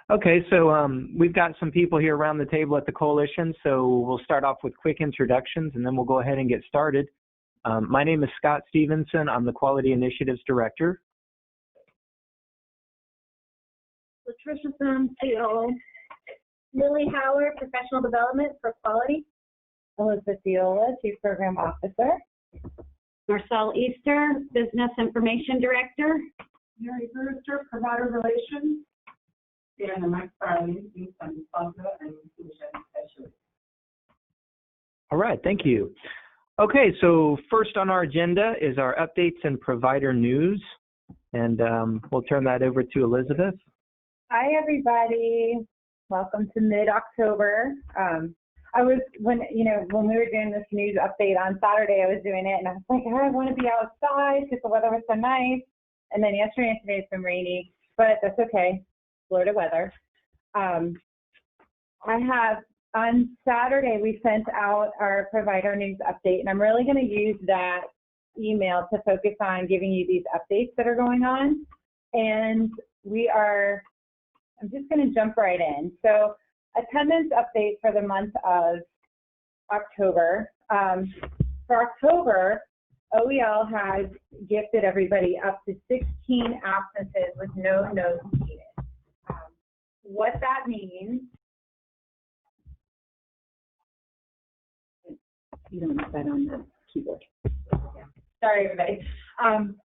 Okay, so we've got some people here around the table at the coalition, so we'll start off with quick introductions and then we'll go ahead and get started. My name is Scott Stevenson. I'm the Quality Initiatives Director. Patricia Sanfield. Lily Howard, Professional Development for Quality. Elizabeth Viola, Chief Program Officer. Marcel Easter, Business Information Director. Mary Brewster, Provider Relations. Diana McFarlane, Youth and Sponsor and Inclusion Specialist. All right, thank you. Okay, so first on our agenda is our updates and provider news, and we'll turn that over to Elizabeth. Hi, everybody. Welcome to mid-October. When we were doing this news update on Saturday, I was doing it, and I was like, I want to be outside because the weather was so nice. And then yesterday and today it's been rainy, but that's okay. Florida weather. On Saturday, we sent out our provider news update, and I'm really going to use that email to focus on giving you these updates that are going on. And I'm just going to jump right in. So attendance update for the month of October. For October, OEL has gifted everybody up to 16 absences with no notes needed. What that means, you don't have that on the keyboard. Sorry, everybody.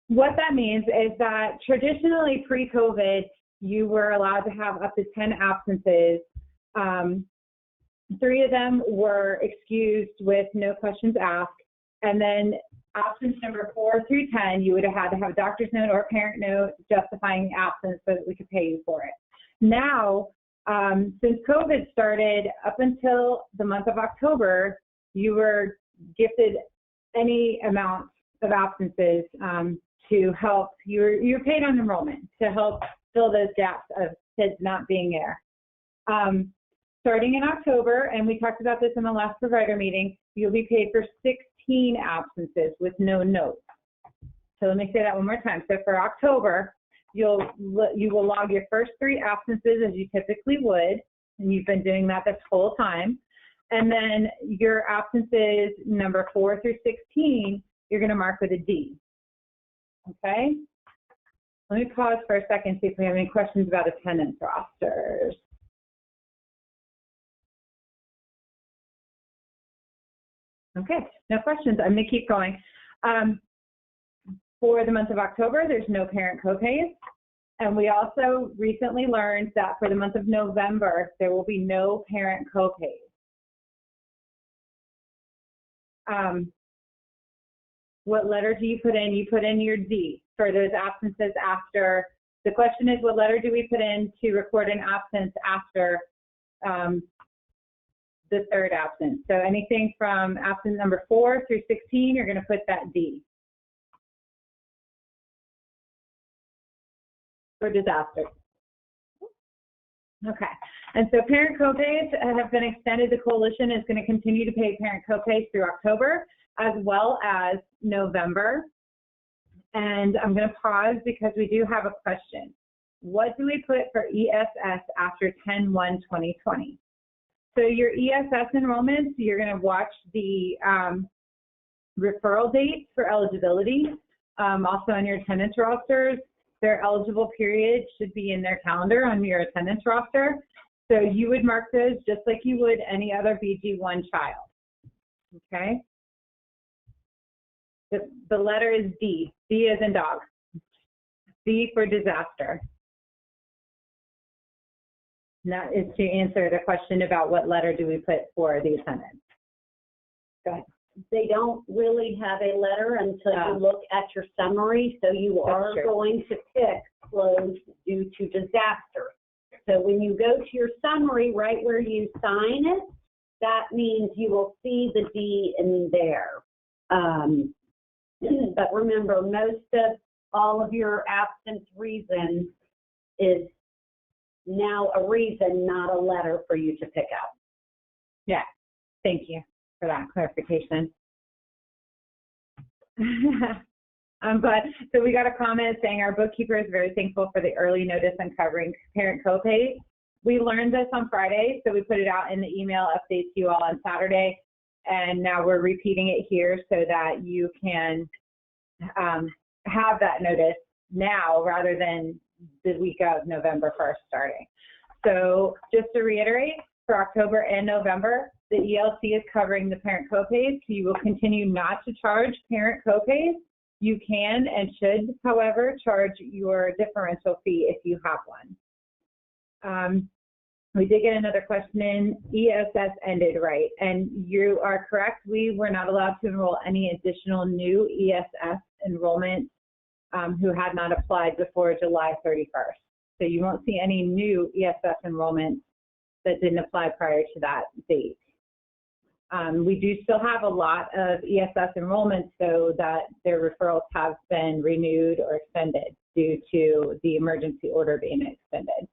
What that means is that traditionally pre-COVID, you were allowed to have up to 10 absences. 3 of them were excused with no questions asked. And then absence number 4 through 10, you would have had to have a doctor's note or a parent note justifying the absence so that we could pay you for it. Now, since COVID started, up until the month of October, you were gifted any amount of absences to help. You were paid on enrollment to help fill those gaps of kids not being there. Starting in October, and we talked about this in the last provider meeting, you'll be paid for 16 absences with no notes. So let me say that one more time. So for October, you will log your first 3 absences as you typically would, and you've been doing that this whole time. And then your absences number 4 through 16, you're going to mark with a D. Okay? Let me pause for a second, see if we have any questions about attendance rosters. Okay, no questions. I'm going to keep going. For the month of October, there's no parent copays. And we also recently learned that for the month of November, there will be no parent copays. What letter do you put in? You put in your D for those absences after. The question is, what letter do we put in to record an absence after the 3rd absence? So anything from absence number 4 through 16, you're going to put that D. For disaster. Okay, and so parent copays have been extended. The coalition is going to continue to pay parent copays through October as well as November. And I'm going to pause because we do have a question. What do we put for ESS after 10/1/2020? So your ESS enrollments, you're going to watch the referral dates for eligibility. Also on your attendance rosters, their eligible period should be in their calendar on your attendance roster. So you would mark those just like you would any other BG1 child. Okay? The letter is D. D as in dog. D for disaster. And that is to answer the question about what letter do we put for the attendance. Go ahead. They don't really have a letter until you look at your summary, so you are going to pick closed due to disaster. So when you go to your summary, right where you sign it, that means you will see the D in there. But remember, most of all of your absence reasons is now a reason, not a letter for you to pick up. Yeah, thank you for that clarification. I'm glad. So we got a comment saying our bookkeeper is very thankful for the early notice on covering parent copays. We learned this on Friday, so we put it out in the email updates to you all on Saturday, and now we're repeating it here so that you can have that notice now rather than the week of November 1st starting. So just to reiterate, for October and November, the ELC is covering the parent copays, so you will continue not to charge parent copays. You can and should, however, charge your differential fee if you have one. We did get another question in. ESS ended, right? And you are correct. We were not allowed to enroll any additional new ESS enrollment who had not applied before July 31st. So you won't see any new ESS enrollment that didn't apply prior to that date. We do still have a lot of ESS enrollments, though, that their referrals have been renewed or extended due to the emergency order being extended.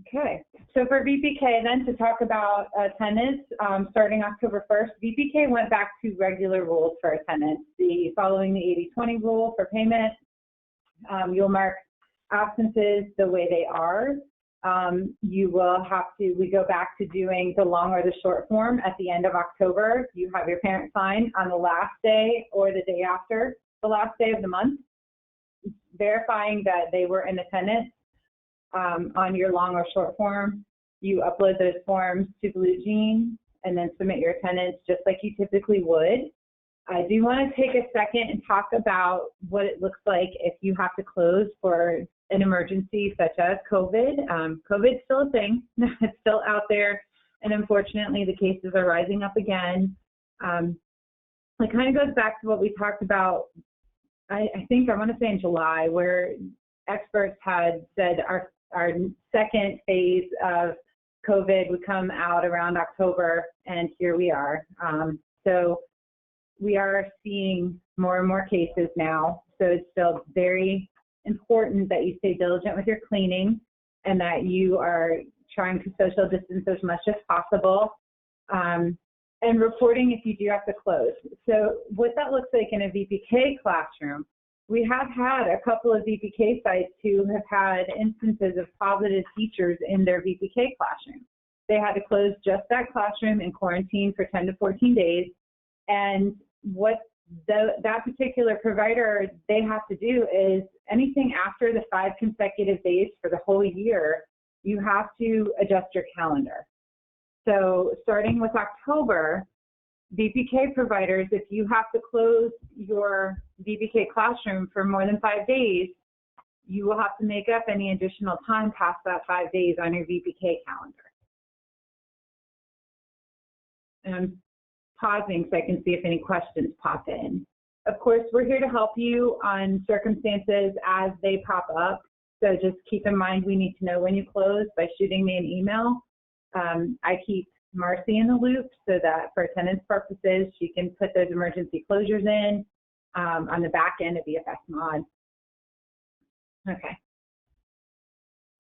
Okay, so for VPK then, to talk about attendance, starting October 1st, VPK went back to regular rules for attendance. Following the 80-20 rule for payment, you'll mark absences the way they are. You will have to, we go back to doing the long or the short form at the end of October. You have your parent sign on the last day or the day after the last day of the month, verifying that they were in attendance on your long or short form. You upload those forms to BlueJean and then submit your attendance just like you typically would. I do want to take a second and talk about what it looks like if you have to close for an emergency such as COVID. COVID's still a thing. It's still out there, and unfortunately the cases are rising up again. It kind of goes back to what we talked about, I think I want to say in July, where experts had said our second phase of COVID would come out around October, and here we are. So we are seeing more and more cases now, so it's still very important that you stay diligent with your cleaning and that you are trying to social distance as much as possible, and reporting if you do have to close. So what that looks like in a VPK classroom, we have had a couple of VPK sites who have had instances of positive teachers in their VPK classroom. They had to close just that classroom and quarantine for 10 to 14 days. And what that particular provider, they have to do is anything after the 5 consecutive days for the whole year, you have to adjust your calendar. So starting with October, VPK providers, if you have to close your VPK classroom for more than 5 days, you will have to make up any additional time past that 5 days on your VPK calendar. And I'm pausing so I can see if any questions pop in. Of course, we're here to help you on circumstances as they pop up. So just keep in mind, we need to know when you close by shooting me an email. I keep Marcy in the loop so that for attendance purposes, she can put those emergency closures in on the back end of VFS Mod. Okay.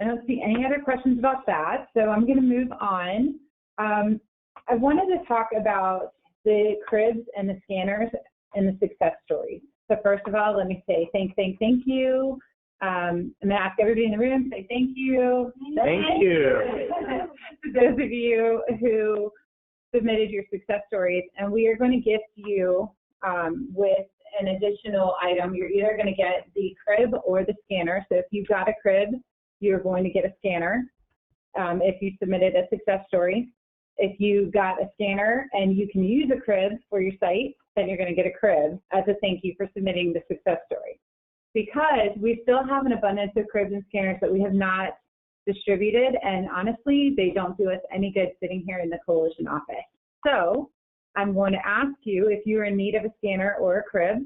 I don't see any other questions about that, so I'm going to move on. I wanted to talk about the cribs and the scanners and the success stories. So first of all, let me say thank you. I'm going to ask everybody in the room to say thank you. Thank you. To those of you who submitted your success stories, and we are going to gift you with an additional item. You're either going to get the crib or the scanner. So if you've got a crib, you're going to get a scanner if you submitted a success story. If you got a scanner and you can use a crib for your site, then you're going to get a crib as a thank you for submitting the success story. Because we still have an abundance of cribs and scanners that we have not distributed, and honestly, they don't do us any good sitting here in the coalition office. So I'm going to ask you, if you're in need of a scanner or a crib,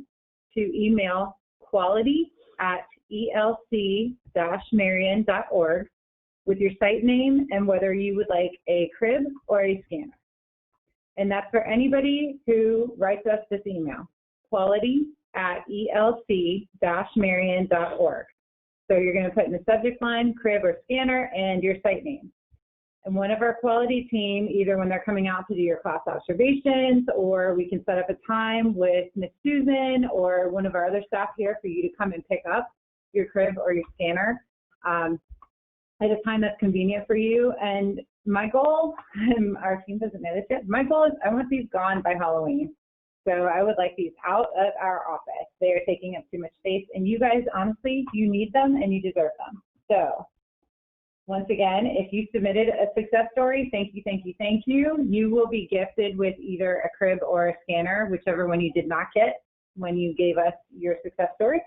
to email quality@elc-marion.org with your site name and whether you would like a crib or a scanner. And that's for anybody who writes us this email, quality@elc-marion.org. So you're going to put in the subject line, crib or scanner, and your site name. And one of our quality team, either when they're coming out to do your class observations, or we can set up a time with Ms. Susan or one of our other staff here for you to come and pick up your crib or your scanner. at a time that's convenient for you. And my goal, and our team doesn't know this yet, my goal is I want these gone by Halloween. So I would like these out of our office. They are taking up too much space, and you guys, honestly, you need them and you deserve them. So once again, if you submitted a success story, thank you, thank you, thank you. You will be gifted with either a crib or a scanner, whichever one you did not get when you gave us your success story.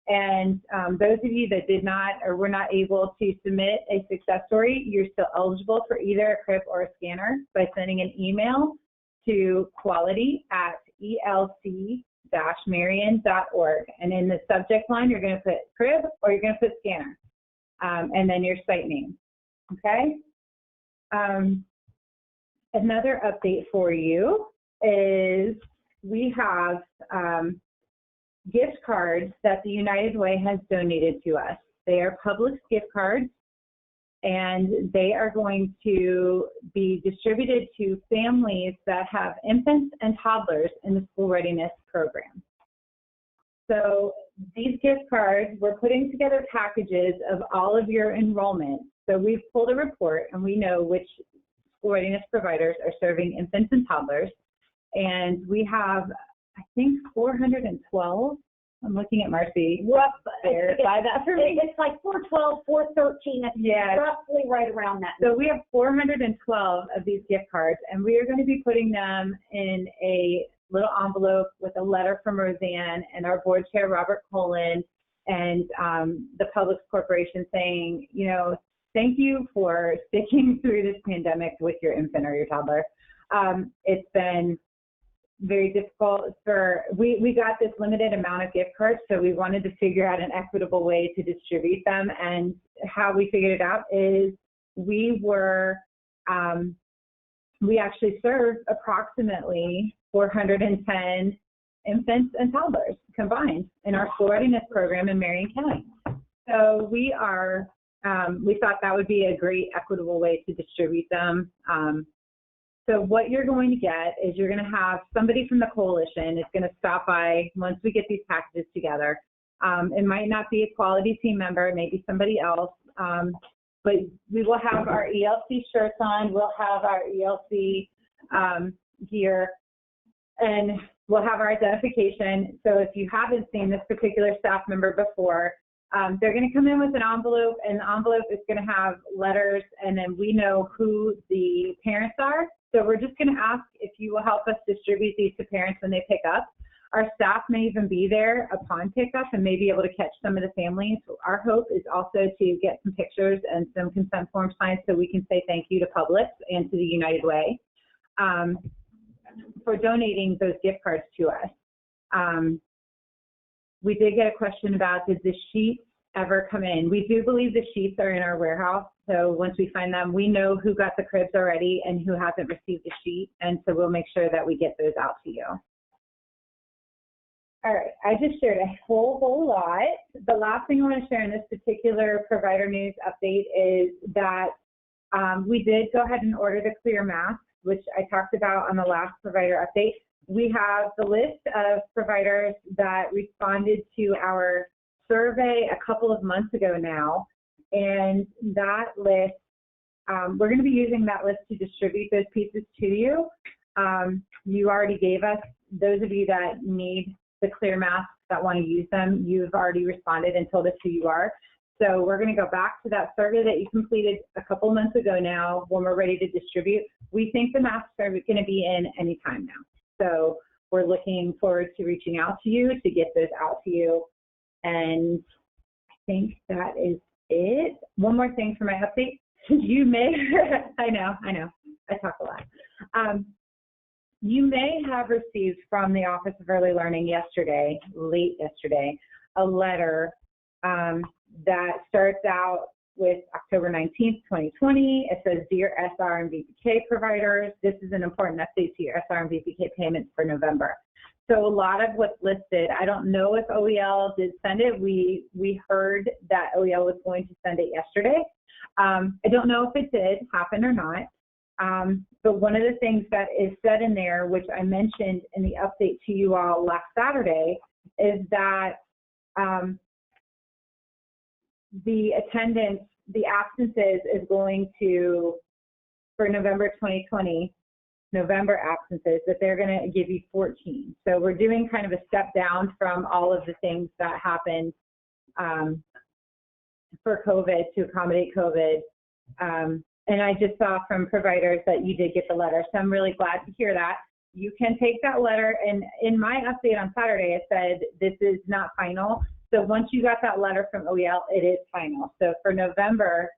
And those of you that did not or were not able to submit a success story, you're still eligible for either a crib or a scanner by sending an email to quality@elc-marion.org. And in the subject line, you're going to put crib or you're going to put scanner, and then your site name. Okay? Another update for you is we have gift cards that the United Way has donated to us. They are Publix gift cards, and they are going to be distributed to families that have infants and toddlers in the school readiness program. So these gift cards, we're putting together packages of all of your enrollment. So we've pulled a report, and we know which school readiness providers are serving infants and toddlers. And we have, I think, 412. I'm looking at Marcy. Verify that for me. It's like 412, 413. Yeah. Roughly right around that. So we have 412 of these gift cards, and we are going to be putting them in a little envelope with a letter from Roseanne and our board chair, Robert Colin, and the Publix Corporation saying, you know, thank you for sticking through this pandemic with your infant or your toddler. It's been very difficult we got this limited amount of gift cards, so we wanted to figure out an equitable way to distribute them. And how we figured it out is we actually served approximately 410 infants and toddlers combined in our school readiness program in Marion County. So we thought that would be a great equitable way to distribute them. So what you're going to get is you're going to have somebody from the coalition is going to stop by once we get these packages together. It might not be a quality team member, it may be somebody else, but we will have our ELC shirts on, we'll have our ELC gear, and we'll have our identification. So if you haven't seen this particular staff member before, they're going to come in with an envelope, and the envelope is going to have letters, and then we know who the parents are. So we're just going to ask if you will help us distribute these to parents when they pick up. Our staff may even be there upon pickup and may be able to catch some of the families. So our hope is also to get some pictures and some consent form signed so we can say thank you to Publix and to the United Way for donating those gift cards to us. We did get a question about, did the sheets ever come in? We do believe the sheets are in our warehouse. So once we find them, we know who got the cribs already and who hasn't received a sheet. And so we'll make sure that we get those out to you. All right, I just shared a whole lot. The last thing I want to share in this particular provider news update is that we did go ahead and order the clear masks, which I talked about on the last provider update. We have the list of providers that responded to our survey a couple of months ago now, and that list, we're going to be using that list to distribute those pieces to you. You already gave us, those of you that need the clear masks that want to use them, you've already responded and told us who you are. So we're going to go back to that survey that you completed a couple months ago now when we're ready to distribute. We think the masks are going to be in any time now. So we're looking forward to reaching out to you to get those out to you. And I think that is it. One more thing for my update. You may, I know, I talk a lot. You may have received from the Office of Early Learning yesterday, late yesterday, a letter that starts out with October 19th, 2020. It says, Dear SR and VPK providers, this is an important update to your SR and VPK payments for November. So a lot of what's listed, I don't know if OEL did send it. We heard that OEL was going to send it yesterday. I don't know if it did happen or not. But one of the things that is said in there, which I mentioned in the update to you all last Saturday, is that the attendance the absences is going to, for November 2020, November absences, that they're going to give you 14. So we're doing kind of a step down from all of the things that happened for COVID to accommodate COVID. And I just saw from providers that you did get the letter, so I'm really glad to hear that. You can take that letter, and in my update on Saturday, it said this is not final. So once you got that letter from OEL, it is final. So for November,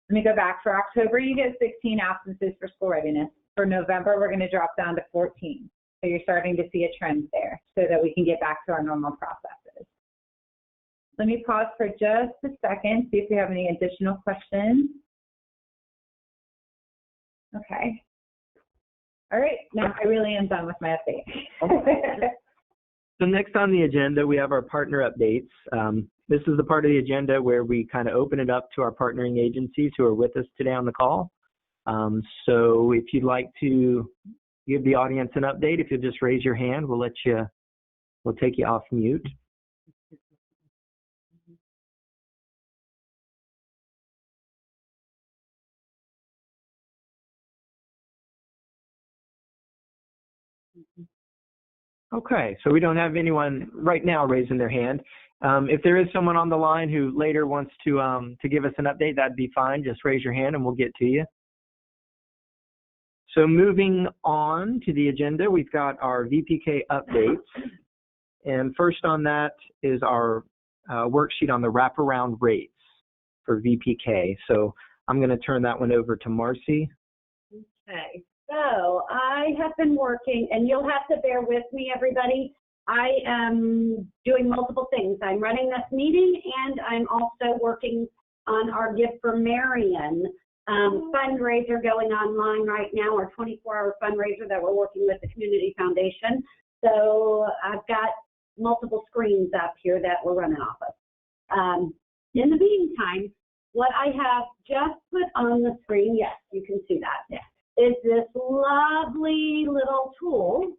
let me go back. For October, you get 16 absences for school readiness. For November, we're going to drop down to 14. So you're starting to see a trend there so that we can get back to our normal processes. Let me pause for just a second, see if we have any additional questions. Okay. All right, now I really am done with my update. So next on the agenda, we have our partner updates. This is the part of the agenda where we kind of open it up to our partnering agencies who are with us today on the call. So if you'd like to give the audience an update, if you'll just raise your hand, we'll take you off mute. Okay, so we don't have anyone right now raising their hand. If there is someone on the line who later wants to give us an update, that'd be fine. Just raise your hand and we'll get to you. So moving on to the agenda, we've got our VPK updates. And first on that is our worksheet on the wraparound rates for VPK. So I'm going to turn that one over to Marcy. Okay. So I have been working, and you'll have to bear with me, everybody. I am doing multiple things. I'm running this meeting, and I'm also working on our Gift for Marion fundraiser going online right now, our 24-hour fundraiser that we're working with the Community Foundation. So I've got multiple screens up here that we're running off of. In the meantime, what I have just put on the screen, yes, you can see that, is this lovely little tool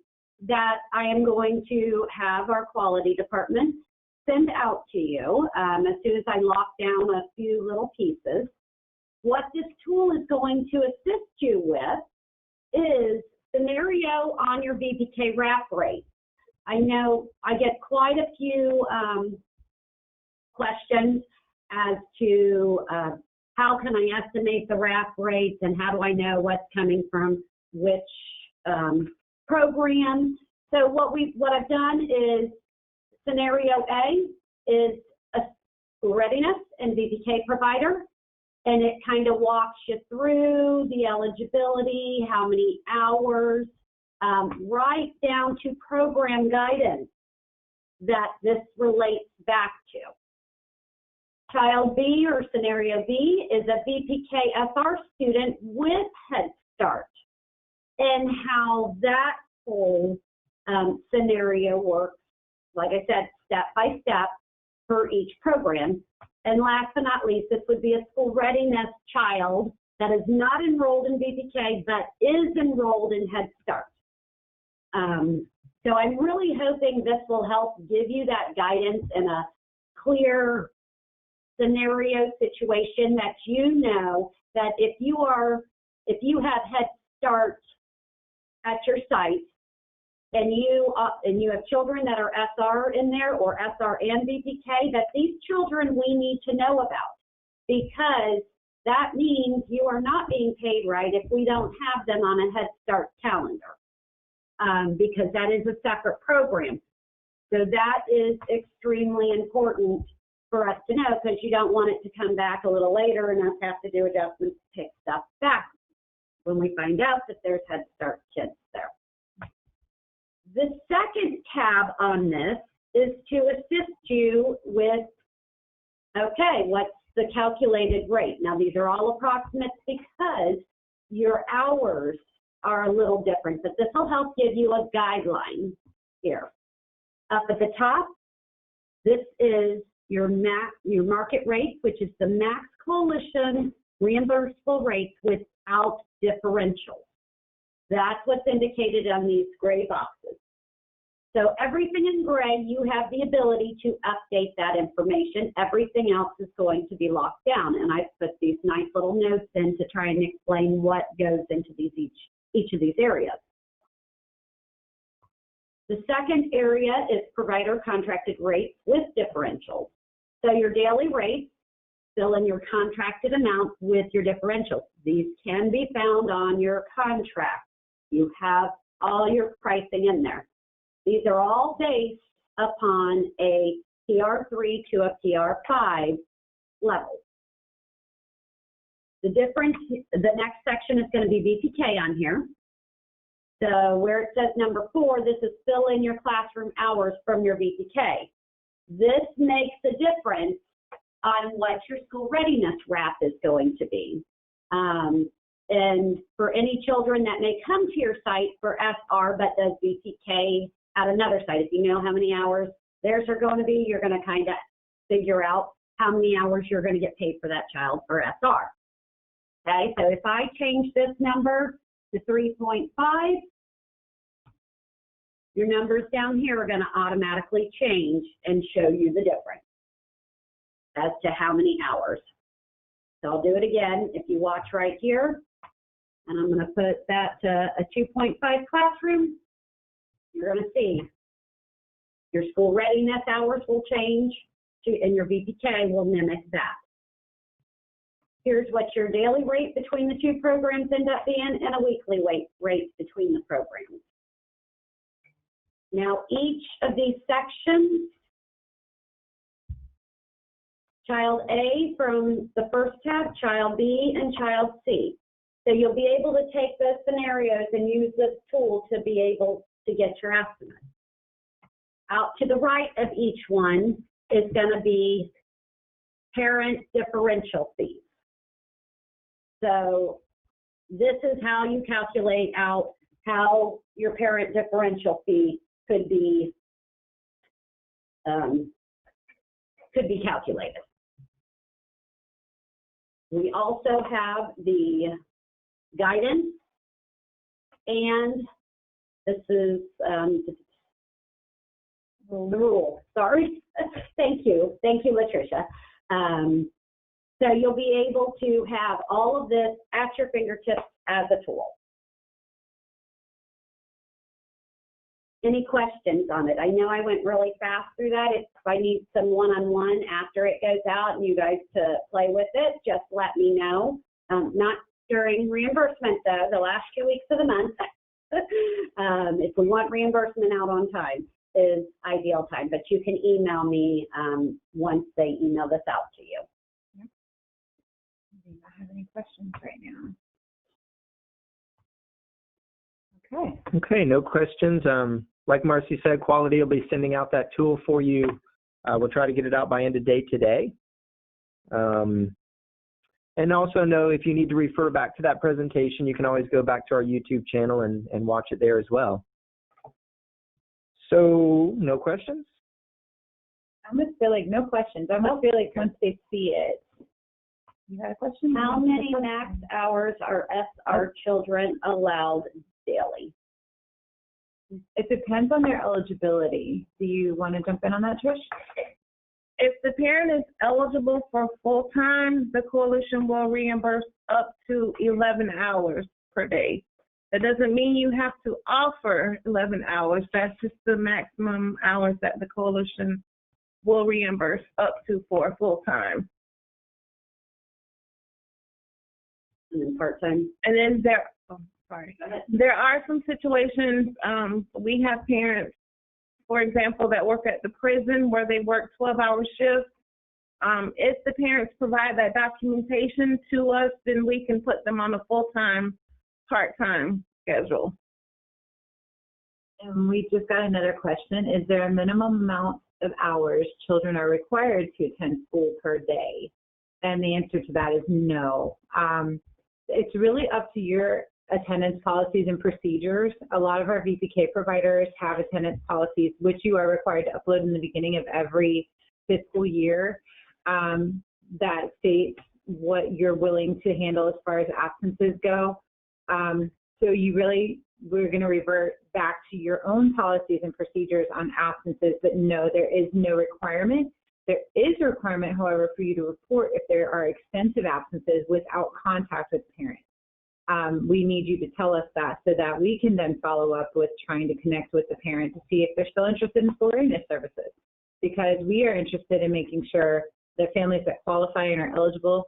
that I am going to have our quality department send out to you as soon as I lock down a few little pieces. What this tool is going to assist you with is scenario on your VPK wrap rate. I know I get quite a few questions as to how can I estimate the wrap rates and how do I know what's coming from which program. So what I've done is scenario A is a readiness and VPK provider, and it kind of walks you through the eligibility, how many hours, right down to program guidance that this relates back to. Child B, or scenario B, is a VPK SR student with Head Start, and how that whole scenario works, like I said, step by step for each program. And last but not least, this would be a school readiness child that is not enrolled in VPK but is enrolled in Head Start. So I'm really hoping this will help give you that guidance in a clear scenario situation that you know that if you have Head Start at your site and you have children that are SR in there, or SR and VPK, that these children we need to know about, because that means you are not being paid right if we don't have them on a Head Start calendar, because that is a separate program. So that is extremely important for us to know, because you don't want it to come back a little later and us have to do adjustments to pick stuff back when we find out that there's Head Start kids there. The second tab on this is to assist you with, okay, what's the calculated rate? Now, these are all approximates because your hours are a little different, but this will help give you a guideline here. Up at the top, this is your market rate, which is the max coalition reimbursable rates without differentials. That's what's indicated on these gray boxes. So everything in gray, you have the ability to update that information. Everything else is going to be locked down. And I put these nice little notes in to try and explain what goes into each of these areas. The second area is provider contracted rates with differentials. So your daily rates, fill in your contracted amount with your differentials. These can be found on your contract. You have all your pricing in there. These are all based upon a PR3 to a PR5 level. The next section is going to be VPK on here. So where it says number 4, this is fill in your classroom hours from your VPK. This makes a difference on what your school readiness wrap is going to be. And for any children that may come to your site for SR but does VPK at another site, if you know how many hours theirs are going to be, you're going to kind of figure out how many hours you're going to get paid for that child for SR. Okay, so if I change this number to 3.5, your numbers down here are going to automatically change and show you the difference as to how many hours. So I'll do it again. If you watch right here, and I'm going to put that to a 2.5 classroom, you're going to see your school readiness hours will change, and your VPK will mimic that. Here's what your daily rate between the two programs end up being, and a weekly rate between the programs. Now, each of these sections, Child A from the first tab, Child B, and Child C. So you'll be able to take those scenarios and use this tool to be able to get your estimate. Out to the right of each one is going to be parent differential fees. So this is how you calculate out how your parent differential fee could be calculated. We also have the guidance, and this is the rule. Sorry. Thank you, Latricia. So you'll be able to have all of this at your fingertips as a tool. Any questions on it? I know I went really fast through that. If I need some one-on-one after it goes out and you guys to play with it, just let me know. Not during reimbursement though, the last 2 weeks of the month. If we want reimbursement out on time is ideal time, but you can email me once they email this out to you. Yep. I don't have any questions right now. Okay. Okay, no questions. Like Marcy said, Quality will be sending out that tool for you. We'll try to get it out by end of day today. And also know if you need to refer back to that presentation, you can always go back to our YouTube channel and watch it there as well. So, no questions? I almost feel like no questions. I almost feel like once they see it. You had a question? How many max hours are SR children allowed daily? It depends on their eligibility. Do you want to jump in on that, Trish? If the parent is eligible for full-time, the coalition will reimburse up to 11 hours per day. That doesn't mean you have to offer 11 hours. That's just the maximum hours that the coalition will reimburse up to for full-time. And then part-time? And then there are some situations, we have parents, for example, that work at the prison where they work 12-hour shifts. If the parents provide that documentation to us, then we can put them on a full-time, part-time schedule. And we just got another question. Is there a minimum amount of hours children are required to attend school per day? And the answer to that is no. It's really up to your attendance policies and procedures. A lot of our VPK providers have attendance policies, which you are required to upload in the beginning of every fiscal year, that states what you're willing to handle as far as absences go. So we're going to revert back to your own policies and procedures on absences, but no, there is no requirement. There is a requirement, however, for you to report if there are extensive absences without contact with the parent. We need you to tell us that so that we can then follow up with trying to connect with the parent to see if they're still interested in school readiness services, because we are interested in making sure that families that qualify and are eligible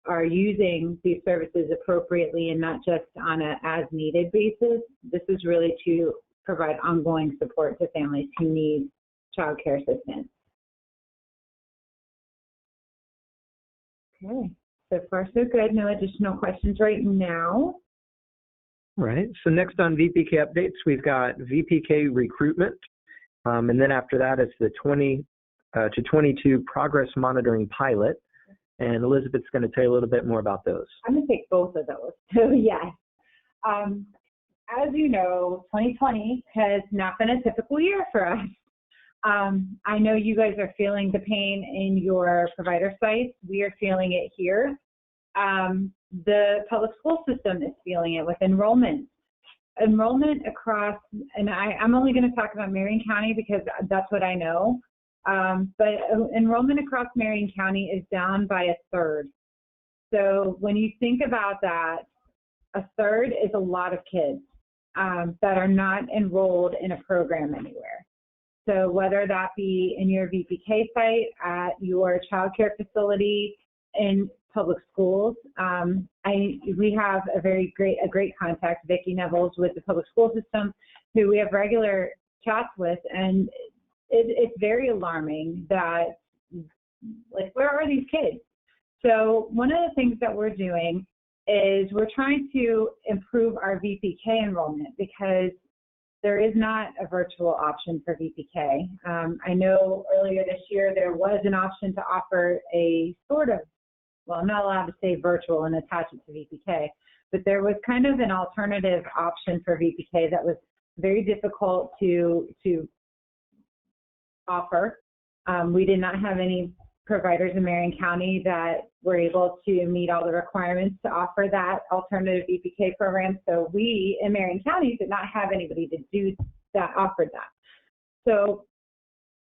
are using these services appropriately and not just on a as-needed basis. This is really to provide ongoing support to families who need child care assistance. Okay, so far so good. No additional questions right now. Right. So next on VPK updates, we've got VPK recruitment. And then after that, it's the 20 to 22 progress monitoring pilot. And Elizabeth's going to tell you a little bit more about those. I'm going to take both of those. So yes, as you know, 2020 has not been a typical year for us. I know you guys are feeling the pain in your provider sites. We are feeling it here. The public school system is feeling it with enrollment. Enrollment across, and I'm only going to talk about Marion County because that's what I know. But enrollment across Marion County is down by a third. So when you think about that, a third is a lot of kids that are not enrolled in a program anywhere. So whether that be in your VPK site, at your child care facility, in public schools, we have a great contact, Vicki Nevels, with the public school system, who we have regular chats with, and it's very alarming that, like, where are these kids? So one of the things that we're doing is we're trying to improve our VPK enrollment because there is not a virtual option for VPK. I know earlier this year there was an option to offer a sort of, well, I'm not allowed to say virtual and attach it to VPK, but there was kind of an alternative option for VPK that was very difficult to offer. We did not have any providers in Marion County that were able to meet all the requirements to offer that alternative VPK program. So we in Marion County did not have anybody to do that, offered that. So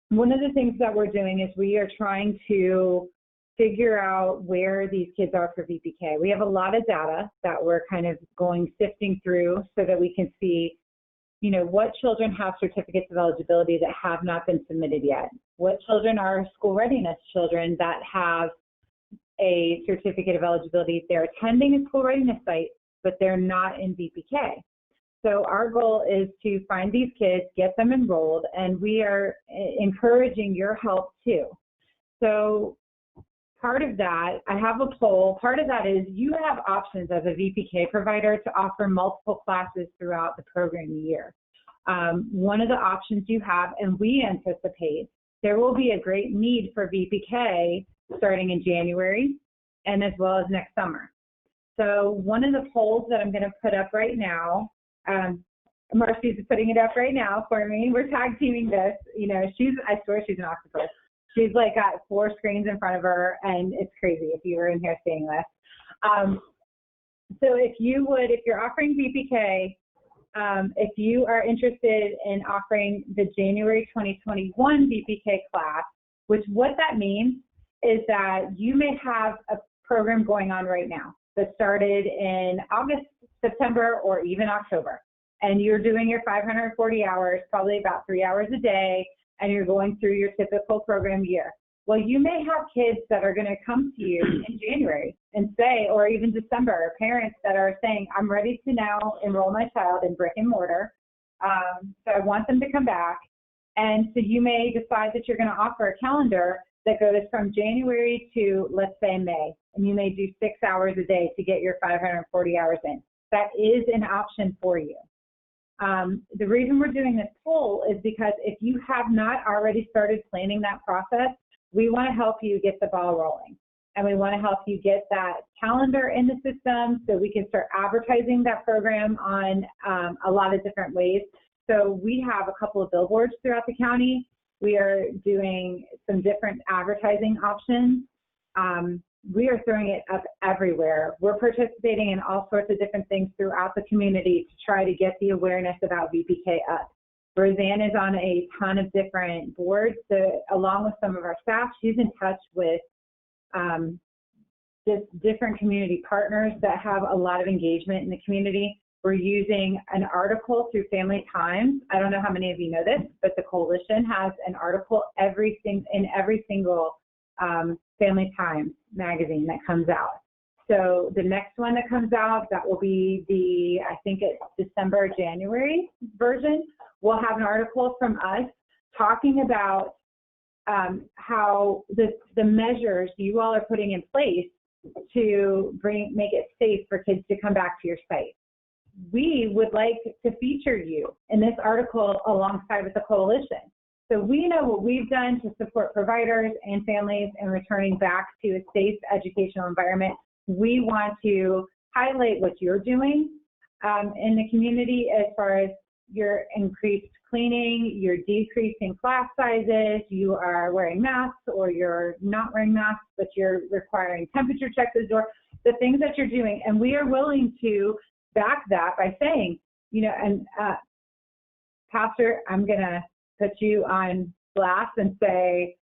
one of the things that we're doing is we are trying to figure out where these kids are for VPK. We have a lot of data that we're kind of sifting through so that we can see, you know, what children have certificates of eligibility that have not been submitted yet. What children are school readiness children that have a certificate of eligibility. They're attending a school readiness site, but they're not in VPK. So our goal is to find these kids, get them enrolled, and we are encouraging your help too. So part of that, I have a poll. Part of that is you have options as a VPK provider to offer multiple classes throughout the program year. One of the options you have, and we anticipate, there will be a great need for VPK starting in January and as well as next summer. So one of the polls that I'm going to put up right now, Marcy's putting it up right now for me. We're tag teaming this. You know, I swear she's an octopus. She's like got 4 screens in front of her, and it's crazy if you were in here seeing this. So if you're offering VPK, if you are interested in offering the January 2021 VPK class, which what that means is that you may have a program going on right now that started in August, September, or even October, and you're doing your 540 hours, probably about 3 hours a day, and you're going through your typical program year. Well, you may have kids that are going to come to you in January and say, or even December, parents that are saying, I'm ready to now enroll my child in brick and mortar. So I want them to come back. And so you may decide that you're going to offer a calendar that goes from January to, let's say, May. And you may do 6 hours a day to get your 540 hours in. That is an option for you. The reason we're doing this poll is because if you have not already started planning that process, we want to help you get the ball rolling. And we want to help you get that calendar in the system so we can start advertising that program on a lot of different ways. So we have a couple of billboards throughout the county. We are doing some different advertising options. we are throwing it up everywhere. We're participating in all sorts of different things throughout the community to try to get the awareness about VPK up. Roseanne is on a ton of different boards, so along with some of our staff, she's in touch with just different community partners that have a lot of engagement in the community. We're using an article through Family Times. I don't know how many of you know this, but the coalition has an article in every single Family Times magazine that comes out. So the next one that comes out, that will be I think it's December, January version. We'll have an article from us talking about how the measures you all are putting in place to make it safe for kids to come back to your site. We would like to feature you in this article alongside with the coalition. So we know what we've done to support providers and families in returning back to a safe educational environment. We want to highlight what you're doing in the community as far as your increased cleaning, you're decreasing class sizes, you are wearing masks or you're not wearing masks, but you're requiring temperature checks at the door, the things that you're doing. And we are willing to back that by saying, and Pastor, I'm going to put you on blast and say,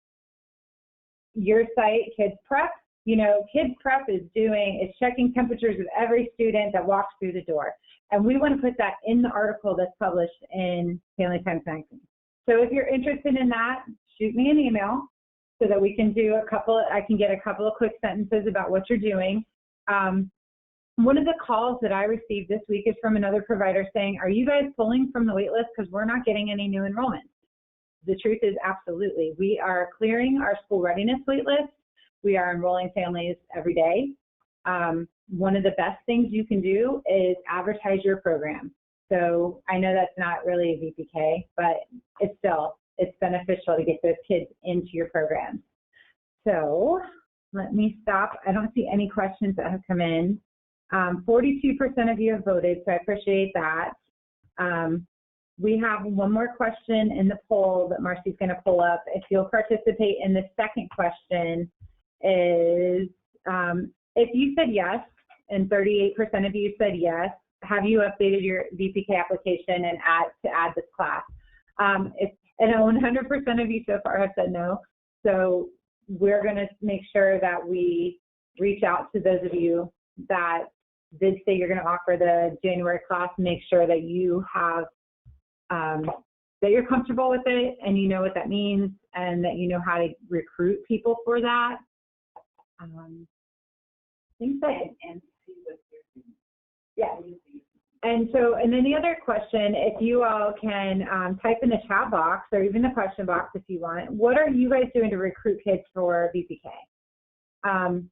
your site, Kids Prep, Kids Prep is checking temperatures of every student that walks through the door. And we want to put that in the article that's published in Family Times magazine. So if you're interested in that, shoot me an email so that we can I can get a couple of quick sentences about what you're doing. One of the calls that I received this week is from another provider saying, are you guys pulling from the wait list because we're not getting any new enrollments? The truth is absolutely. We are clearing our school readiness wait list. We are enrolling families every day. One of the best things you can do is advertise your program. So I know that's not really a VPK, but it's beneficial to get those kids into your program. So let me stop. I don't see any questions that have come in. 42% of you have voted, so I appreciate that. We have one more question in the poll that Marcy's going to pull up. If you'll participate in the second question is, if you said yes, and 38% of you said yes, have you updated your VPK application and add this class? And 100% of you so far have said no. So we're going to make sure that we reach out to those of you that did say you're going to offer the January class, make sure that you have, that you're comfortable with it and you know what that means and that you know how to recruit people for that. I think that, yeah. And then the other question, if you all can type in the chat box or even the question box if you want, what are you guys doing to recruit kids for VPK?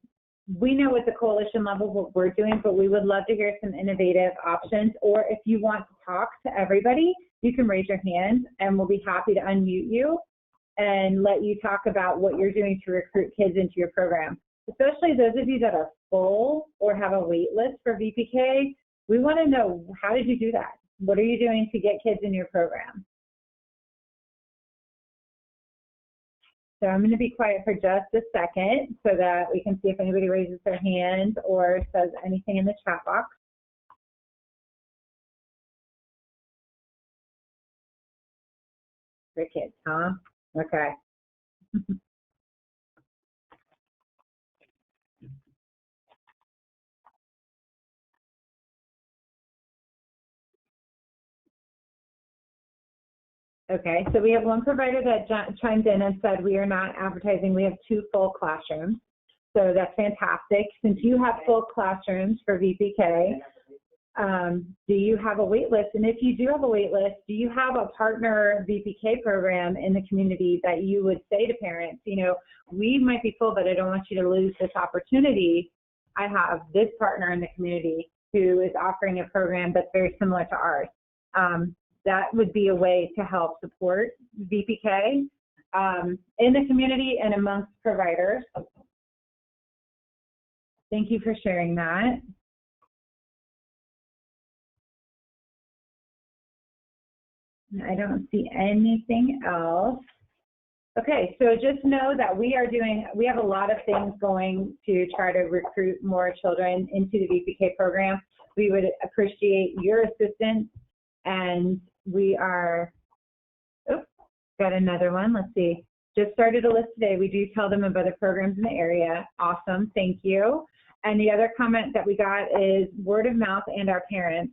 We know at the coalition level what we're doing, but we would love to hear some innovative options. Or if you want to talk to everybody, you can raise your hand and we'll be happy to unmute you and let you talk about what you're doing to recruit kids into your program. Especially those of you that are full or have a wait list for VPK, we want to know, how did you do that? What are you doing to get kids in your program? So I'm going to be quiet for just a second so that we can see if anybody raises their hand or says anything in the chat box. Crickets, huh? Okay. Okay, so we have one provider that chimed in and said we are not advertising. We have 2 full classrooms. So that's fantastic. Since you have full classrooms for VPK, do you have a wait list? And if you do have a wait list, do you have a partner VPK program in the community that you would say to parents, we might be full, but I don't want you to lose this opportunity. I have this partner in the community who is offering a program that's very similar to ours. That would be a way to help support VPK in the community and amongst providers. Thank you for sharing that. I don't see anything else. Okay, so just know that we have a lot of things going to try to recruit more children into the VPK program. We would appreciate your assistance, and we are, got another one, let's see. Just started a list today. We do tell them about the programs in the area. Awesome, thank you. And the other comment that we got is word of mouth and our parents.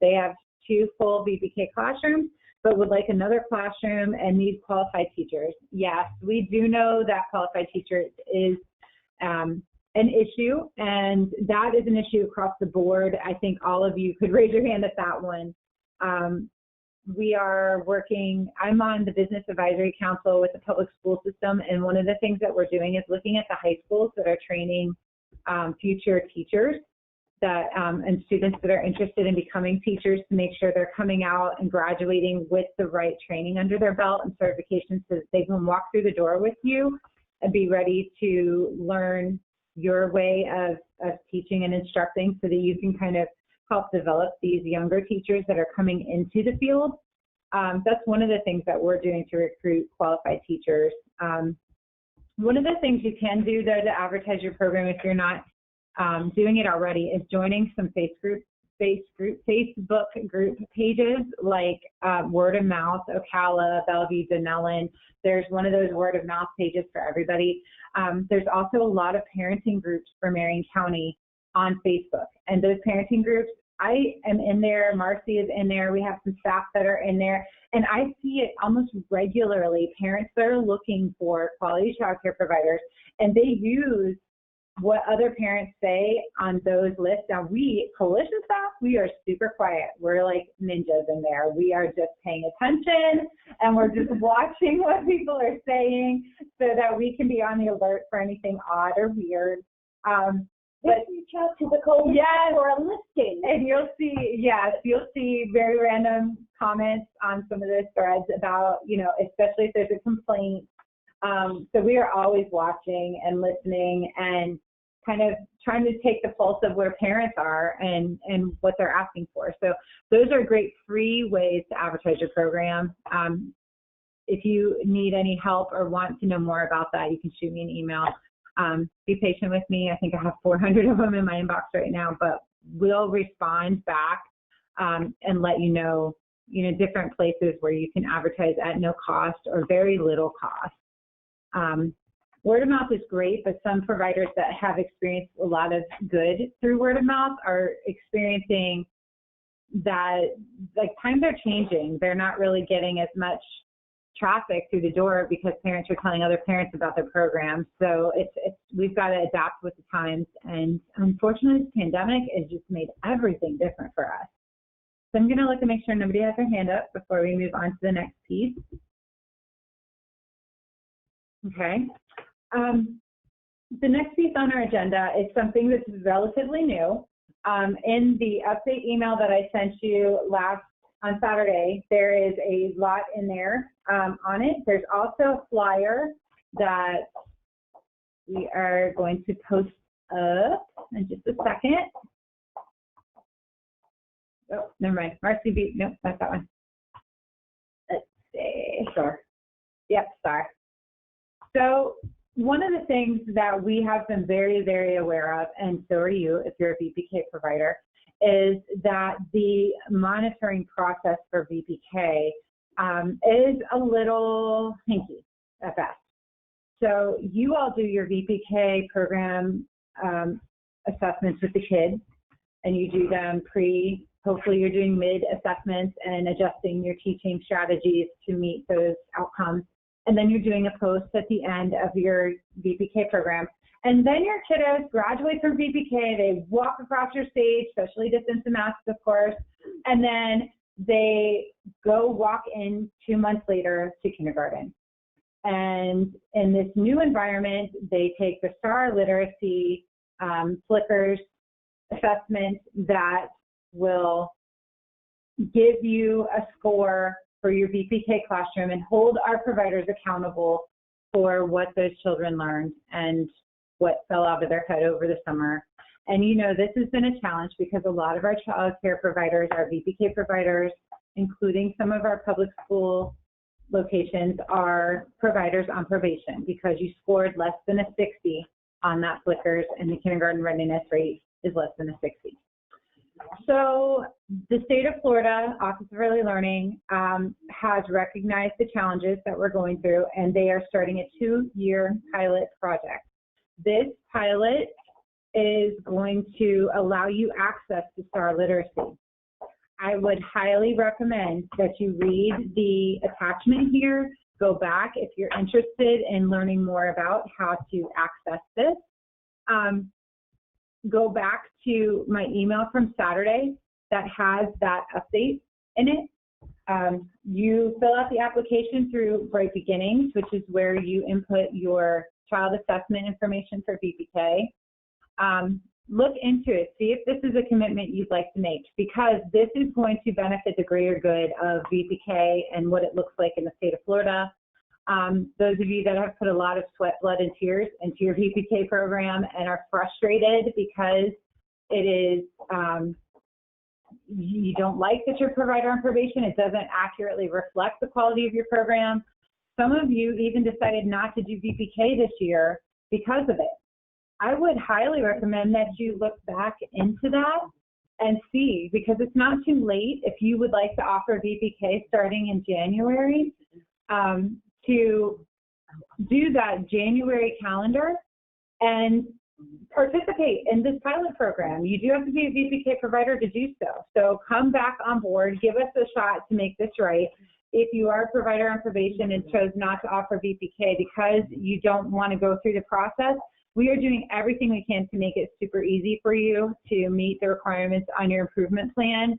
They have 2 full VPK classrooms, but would like another classroom and need qualified teachers. Yes, we do know that qualified teachers is an issue, and that is an issue across the board. I think all of you could raise your hand at that one. We are working, I'm on the Business Advisory Council with the public school system, and one of the things that we're doing is looking at the high schools that are training future teachers that and students that are interested in becoming teachers to make sure they're coming out and graduating with the right training under their belt and certifications so that they can walk through the door with you and be ready to learn your way of teaching and instructing so that you can kind of help develop these younger teachers that are coming into the field. That's one of the things that we're doing to recruit qualified teachers. One of the things you can do, though, to advertise your program if you're not doing it already is joining some Facebook group pages like Word of Mouth, Ocala, Bellevue, Denellen. There's one of those Word of Mouth pages for everybody. There's also a lot of parenting groups for Marion County on Facebook. And those parenting groups, I am in there, Marcy is in there, we have some staff that are in there, and I see it almost regularly, parents that are looking for quality child care providers, and they use what other parents say on those lists. Now we, coalition staff, we are super quiet. We're like ninjas in there. We are just paying attention and we're just watching what people are saying so that we can be on the alert for anything odd or weird. But reach out to the coalition for a listing. And you'll see, yes, you'll see very random comments on some of those threads about, you know, especially if there's a complaint. So we are always watching and listening and kind of trying to take the pulse of where parents are and what they're asking for. So those are great free ways to advertise your program. If you need any help or want to know more about that, you can shoot me an email. Be patient with me. I think I have 400 of them in my inbox right now, but we'll respond back and let you know, different places where you can advertise at no cost or very little cost. Word of mouth is great, but some providers that have experienced a lot of good through word of mouth are experiencing that, like, times are changing. They're not really getting as much traffic through the door because parents are telling other parents about their program. So we've got to adapt with the times. And unfortunately, this pandemic has just made everything different for us. So I'm going to look to make sure nobody has their hand up before we move on to the next piece. Okay. The next piece on our agenda is something that's relatively new. In the update email that I sent you on Saturday, there is a lot in there on it. There's also a flyer that we are going to post up in just a second. Oh, never mind. Marcy B. Nope, that's that one. Let's see. Star. Yep, Star. So one of the things that we have been very, very aware of, and so are you if you're a VPK provider, is that the monitoring process for VPK is a little hinky at best. So you all do your VPK program assessments with the kids, and you do them hopefully you're doing mid-assessments and adjusting your teaching strategies to meet those outcomes. And then you're doing a post at the end of your VPK program. And then your kiddos graduate from VPK, they walk across your stage, socially distanced and masked, of course, and then they go walk in 2 months later to kindergarten. And in this new environment, they take the STAR literacy flickers assessment that will give you a score for your VPK classroom and hold our providers accountable for what those children learned and what fell out of their head over the summer. And this has been a challenge because a lot of our child care providers are VPK providers, including some of our public school locations are providers on probation because you scored less than a 60 on that Flickrs, and the kindergarten readiness rate is less than a 60. So the state of Florida Office of Early Learning has recognized the challenges that we're going through, and they are starting a 2-year pilot project. This pilot is going to allow you access to STAR literacy. I would highly recommend that you read the attachment here, go back if you're interested in learning more about how to access this. Go back to my email from Saturday that has that update in it. You fill out the application through Bright Beginnings, which is where you input your child assessment information for VPK. Look into it, see if this is a commitment you'd like to make, because this is going to benefit the greater good of VPK and what it looks like in the state of Florida. Those of you that have put a lot of sweat, blood, and tears into your VPK program and are frustrated because it is, you don't like that your provider on probation, it doesn't accurately reflect the quality of your program. Some of you even decided not to do VPK this year because of it. I would highly recommend that you look back into that and see, because it's not too late if you would like to offer VPK starting in January, to do that January calendar and participate in this pilot program. You do have to be a VPK provider to do so. So come back on board, give us a shot to make this right. If you are a provider on probation and chose not to offer VPK because you don't want to go through the process, we are doing everything we can to make it super easy for you to meet the requirements on your improvement plan.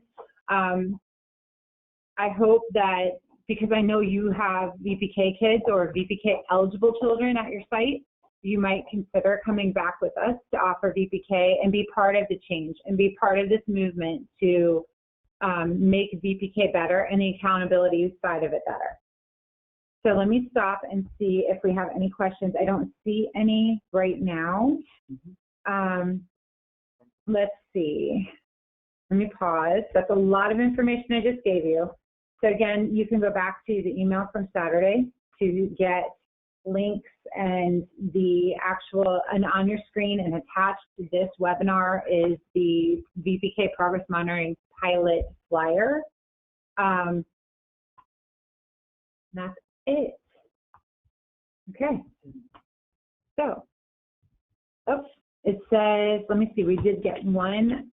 I hope that, because I know you have VPK kids or VPK eligible children at your site, you might consider coming back with us to offer VPK and be part of the change and be part of this movement to make VPK better and the accountability side of it better. So let me stop and see if we have any questions. I don't see any right now. Let's see. Let me pause. That's a lot of information I just gave you. So again, you can go back to the email from Saturday to get links and the actual, and on your screen and attached to this webinar is the VPK Progress Monitoring Pilot Flyer. That's it. Okay. So, oops, it says, let me see, we did get one.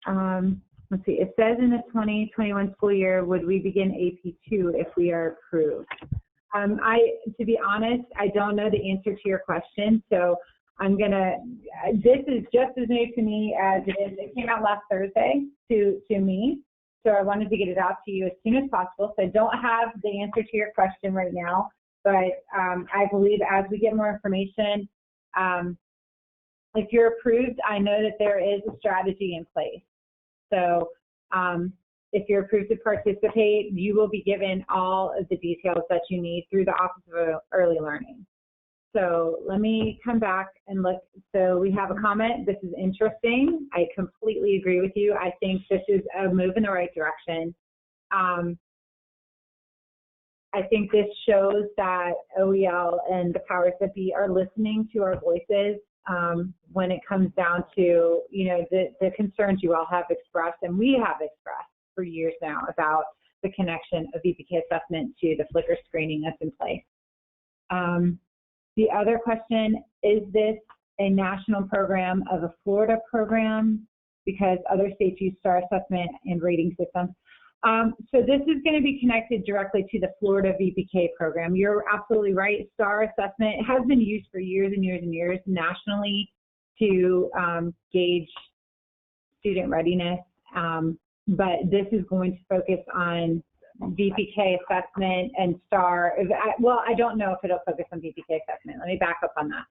Let's see, it says in the 2021 school year, would we begin AP2 if we are approved? To be honest, I don't know the answer to your question, so I'm gonna, this is just as new to me as it is. It came out last Thursday to me, so I wanted to get it out to you as soon as possible. So I don't have the answer to your question right now, but I believe as we get more information, if you're approved, I know that there is a strategy in place. So if you're approved to participate, you will be given all of the details that you need through the Office of Early Learning. So let me come back and look. So we have a comment. This is interesting. I completely agree with you. I think this is a move in the right direction. I think this shows that OEL and the powers that be are listening to our voices when it comes down to, you know, the concerns you all have expressed and we have expressed for years now about the connection of VPK assessment to the Flickr screening that's in place. The other question, is this a national program of a Florida program? Because other states use STAR assessment and rating systems. So this is going to be connected directly to the Florida VPK program. You're absolutely right. STAR assessment has been used for years and years and years nationally to gauge student readiness. But this is going to focus on VPK assessment and STAR. Well, I don't know if it'll focus on VPK assessment. Let me back up on that.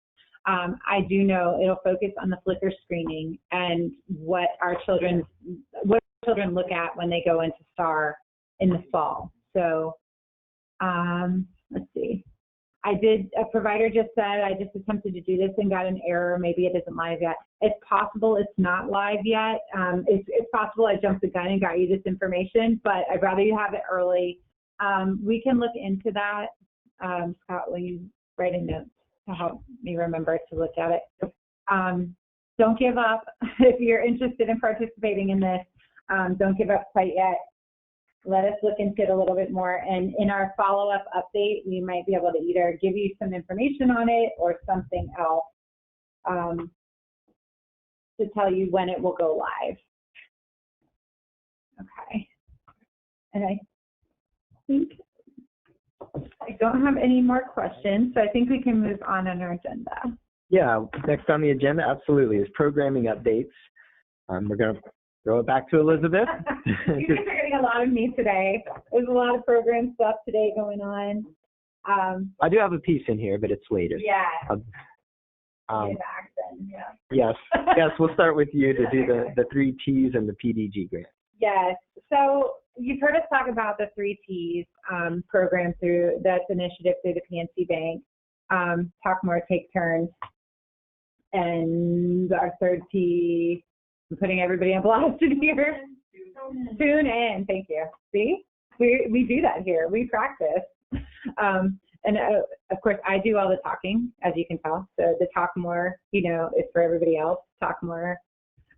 I do know it'll focus on the Flickr screening and what our children look at when they go into STAR in the fall. So let's see. A provider just said, I just attempted to do this and got an error. Maybe it isn't live yet. It's possible it's not live yet. It's possible I jumped the gun and got you this information, but I'd rather you have it early. We can look into that. Scott, will you write a note to help me remember to look at it? Don't give up. If you're interested in participating in this, don't give up quite yet. Let us look into it a little bit more. And in our follow-up update, we might be able to either give you some information on it or something else to tell you when it will go live. Okay. And I think I don't have any more questions, so I think we can move on our agenda. Yeah, next on the agenda, absolutely, is programming updates. We're going to throw it back to Elizabeth. You guys are getting a lot of me today. There's a lot of program stuff today going on. I do have a piece in here, but it's later. Yeah. Yes, we'll start with you to do the 3 T's and the PDG grant. Yes, so you've heard us talk about the 3 T's program that's initiative through the PNC Bank. Talk more, take turns. And our 3rd T, I'm putting everybody on blast in here. Tune in, thank you. See, we do that here, we practice. And of course, I do all the talking, as you can tell. So the talk more, is for everybody else. Talk more.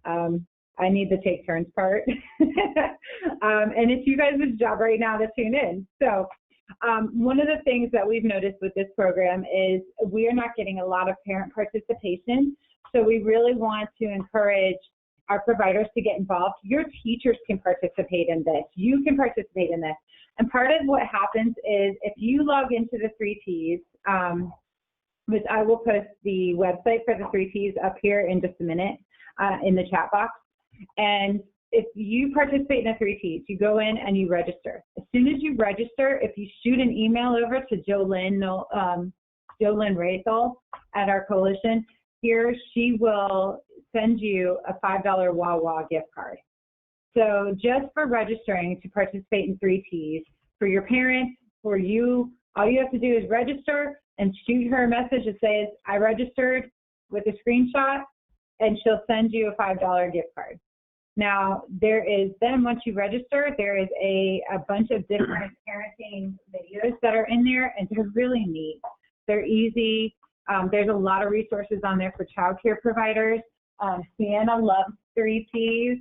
I need the take turns part. And it's you guys' job right now to tune in. So one of the things that we've noticed with this program is we are not getting a lot of parent participation. So we really want to encourage our providers to get involved. Your teachers can participate in this. You can participate in this. And part of what happens is if you log into the 3 T's, which I will post the website for the 3 T's up here in just a minute in the chat box. And if you participate in the 3 T's, you go in and you register. As soon as you register, if you shoot an email over to Jolynn Rathel at our coalition, she will send you a $5 Wawa gift card. So just for registering to participate in 3 T's, for your parents, for you, all you have to do is register and shoot her a message that says, I registered with a screenshot, and she'll send you a $5 gift card. Now, then once you register, there is a bunch of different parenting videos that are in there, and they're really neat. They're easy. There's a lot of resources on there for childcare providers. Sienna loves 3 T's.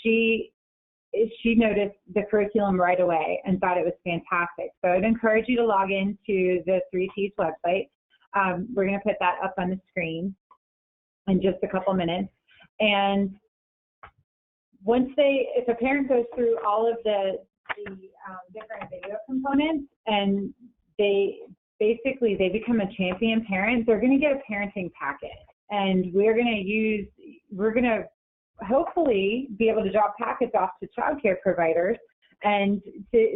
She noticed the curriculum right away and thought it was fantastic. So I'd encourage you to log into the 3 T's website. We're going to put that up on the screen in just a couple minutes. And if a parent goes through all of the different video components and they become a champion parent, they're going to get a parenting packet. And we're going to hopefully be able to drop packets off to childcare providers and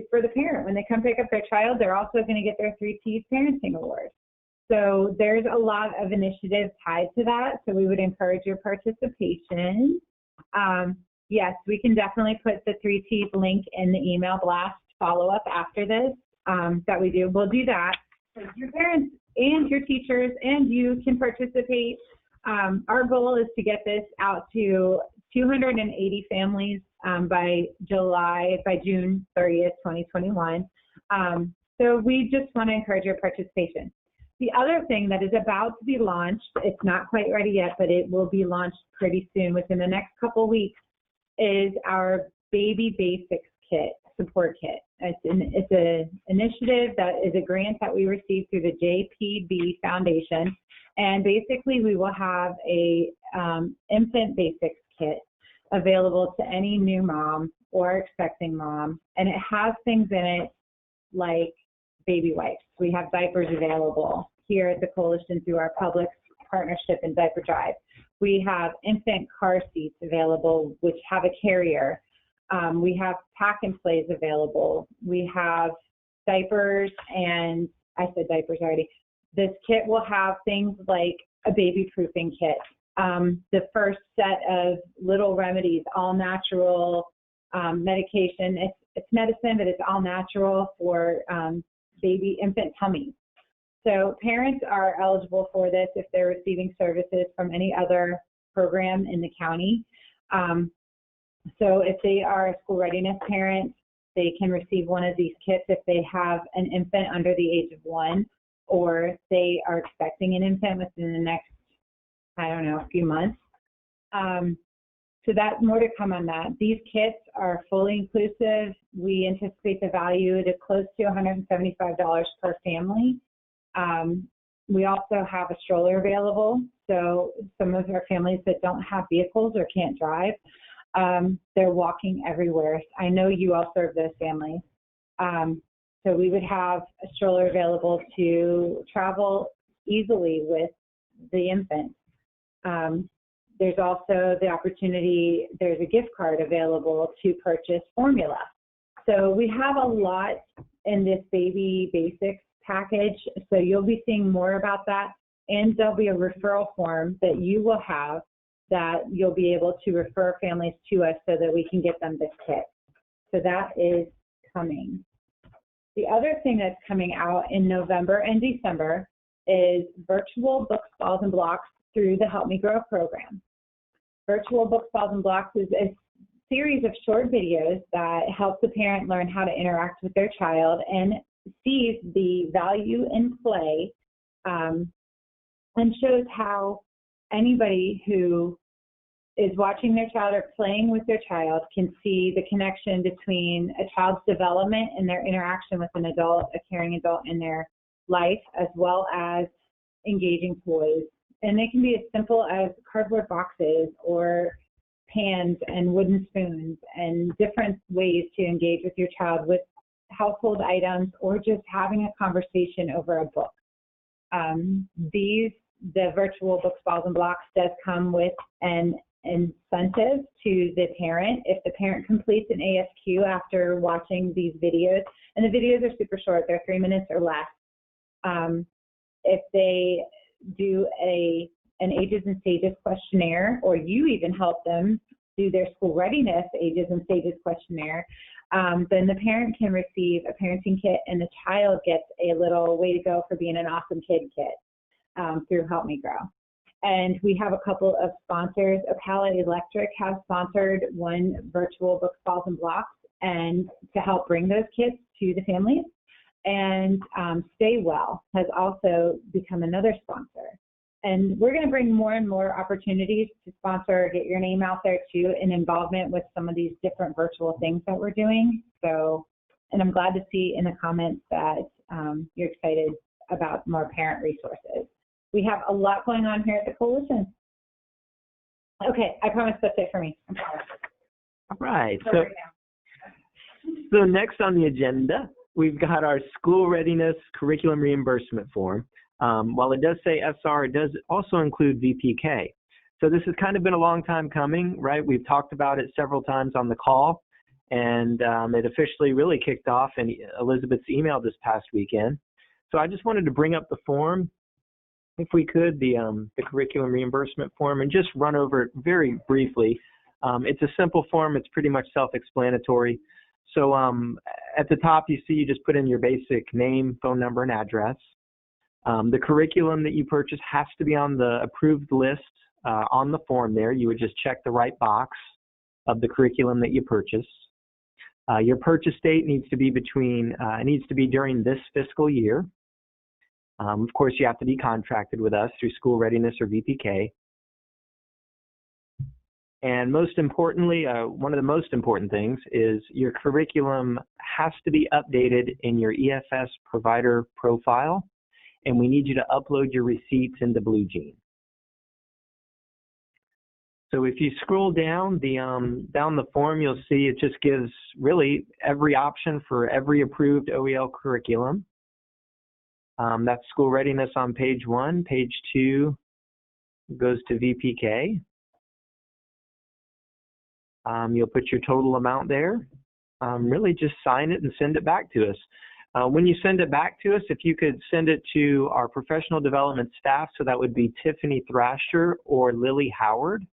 for the parent. When they come pick up their child, they're also going to get their 3 T's parenting award. So there's a lot of initiatives tied to that. So we would encourage your participation. Yes, we can definitely put the 3 T's link in the email blast follow-up after this that we do. We'll do that. So your parents and your teachers and you can participate. Our goal is to get this out to 280 families by June 30th, 2021. So we just want to encourage your participation. The other thing that is about to be launched, it's not quite ready yet, but it will be launched pretty soon within the next couple weeks, is our Baby Basics Kit, support kit. It's an initiative that is a grant that we received through the JPB Foundation. And basically we will have a infant basics kit available to any new mom or expecting mom. And it has things in it like baby wipes. We have diapers available here at the coalition through our public partnership and diaper drive. We have infant car seats available, which have a carrier. We have pack and plays available. We have diapers, and I said diapers already. This kit will have things like a baby proofing kit. The first set of little remedies, all natural medication. It's medicine, but it's all natural for infant tummies. So parents are eligible for this if they're receiving services from any other program in the county. So if they are a school readiness parent, they can receive one of these kits if they have an infant under the age of 1, or they are expecting an infant within the next, I don't know, a few months. So that's more to come on that. These kits are fully inclusive. We anticipate the value to close to $175 per family. We also have a stroller available. So some of our families that don't have vehicles or can't drive, they're walking everywhere. I know you all serve those families. So we would have a stroller available to travel easily with the infant. There's also the opportunity, there's a gift card available to purchase formula. So we have a lot in this baby basics package. So you'll be seeing more about that. And there'll be a referral form that you will have that you'll be able to refer families to us so that we can get them this kit. So that is coming. The other thing that's coming out in November and December is virtual books, balls, and blocks through the Help Me Grow program. Virtual books, balls, and blocks is a series of short videos that help the parent learn how to interact with their child and sees the value in play, and shows how anybody who is watching their child or playing with their child can see the connection between a child's development and their interaction with an adult, a caring adult in their life, as well as engaging toys. And they can be as simple as cardboard boxes or pans and wooden spoons and different ways to engage with your child with household items or just having a conversation over a book. The virtual books, balls, and blocks does come with an incentive to the parent. If the parent completes an ASQ after watching these videos, and the videos are super short, they're 3 minutes or less. If they do an ages and stages questionnaire, or you even help them do their school readiness ages and stages questionnaire, then the parent can receive a parenting kit, and the child gets a little way to go for being an awesome kid kit through Help Me Grow. And we have a couple of sponsors. Ocala Electric has sponsored one virtual books, balls, and blocks, and to help bring those kits to the families. And Stay Well has also become another sponsor. And we're going to bring more and more opportunities to sponsor, get your name out there too, and involvement with some of these different virtual things that we're doing. So, and I'm glad to see in the comments that you're excited about more parent resources. We have a lot going on here at the Coalition. Okay, I promise that's it for me. I'm sorry. All right. So next on the agenda, we've got our school readiness curriculum reimbursement form. While it does say SR, it does also include VPK. So this has kind of been a long time coming, right? We've talked about it several times on the call, and it officially really kicked off in Elizabeth's email this past weekend. So I just wanted to bring up the form, if we could, the curriculum reimbursement form, and just run over it very briefly. It's a simple form. It's pretty much self-explanatory. So at the top, you see you just put in your basic name, phone number, and address. The curriculum that you purchase has to be on the approved list on the form there. You would just check the right box of the curriculum that you purchase. Your purchase date needs to be during this fiscal year. Of course, you have to be contracted with us through School Readiness or VPK. And most importantly, one of the most important things is your curriculum has to be updated in your EFS provider profile, and we need you to upload your receipts into BlueJean. So if you scroll down the form, you'll see it just gives really every option for every approved OEL curriculum. That's School Readiness on page 1. Page 2 goes to VPK. You'll put your total amount there. Really just sign it and send it back to us. When you send it back to us, if you could send it to our professional development staff, so that would be Tiffany Thrasher or Lily Howard,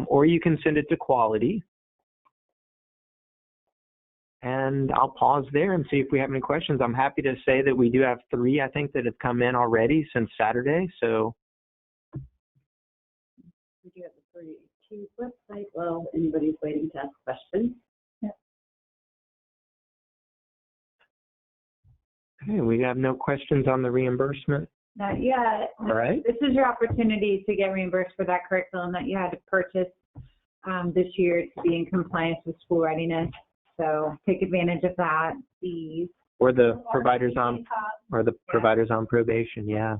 or you can send it to quality. And I'll pause there and see if we have any questions. I'm happy to say that we do have 3, I think, that have come in already since Saturday. So we do have the 2 website. Well, anybody's waiting to ask questions. Okay, we have no questions on the reimbursement. Not yet. All right. This is your opportunity to get reimbursed for that curriculum that you had to purchase this year to be in compliance with school readiness. So take advantage of that, please. Or the providers on probation, yeah.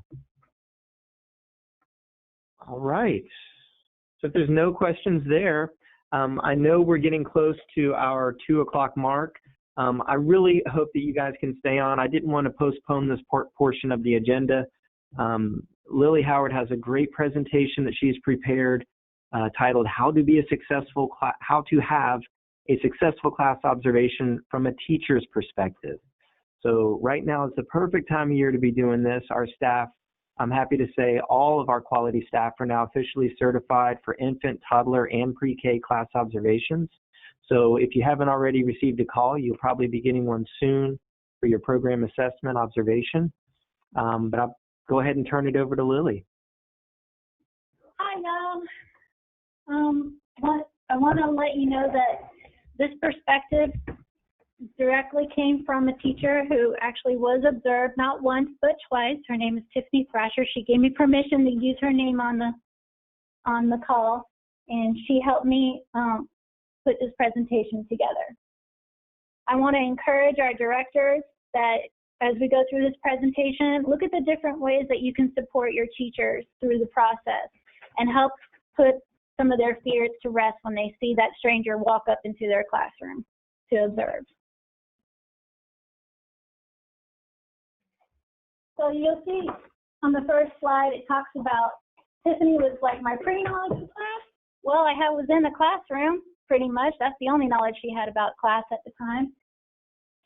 All right. So if there's no questions there, I know we're getting close to our 2 o'clock mark. I really hope that you guys can stay on. I didn't want to postpone this portion of the agenda. Lily Howard has a great presentation that she's prepared titled How to Have a Successful Class Observation from a Teacher's Perspective. So right now is the perfect time of year to be doing this. Our staff, I'm happy to say all of our quality staff are now officially certified for infant, toddler, and pre-K class observations. So if you haven't already received a call, you'll probably be getting one soon for your program assessment observation. But I'll go ahead and turn it over to Lily. Hi, I want to let you know that this perspective directly came from a teacher who actually was observed not once but twice. Her name is Tiffany Thrasher. She gave me permission to use her name on the call, and she helped me put this presentation together. I want to encourage our directors that as we go through this presentation, look at the different ways that you can support your teachers through the process and help put some of their fears to rest when they see that stranger walk up into their classroom to observe. So you'll see on the first slide, it talks about Tiffany was like my pre-knowledge of class. Well, I was in the classroom pretty much. That's the only knowledge she had about class at the time.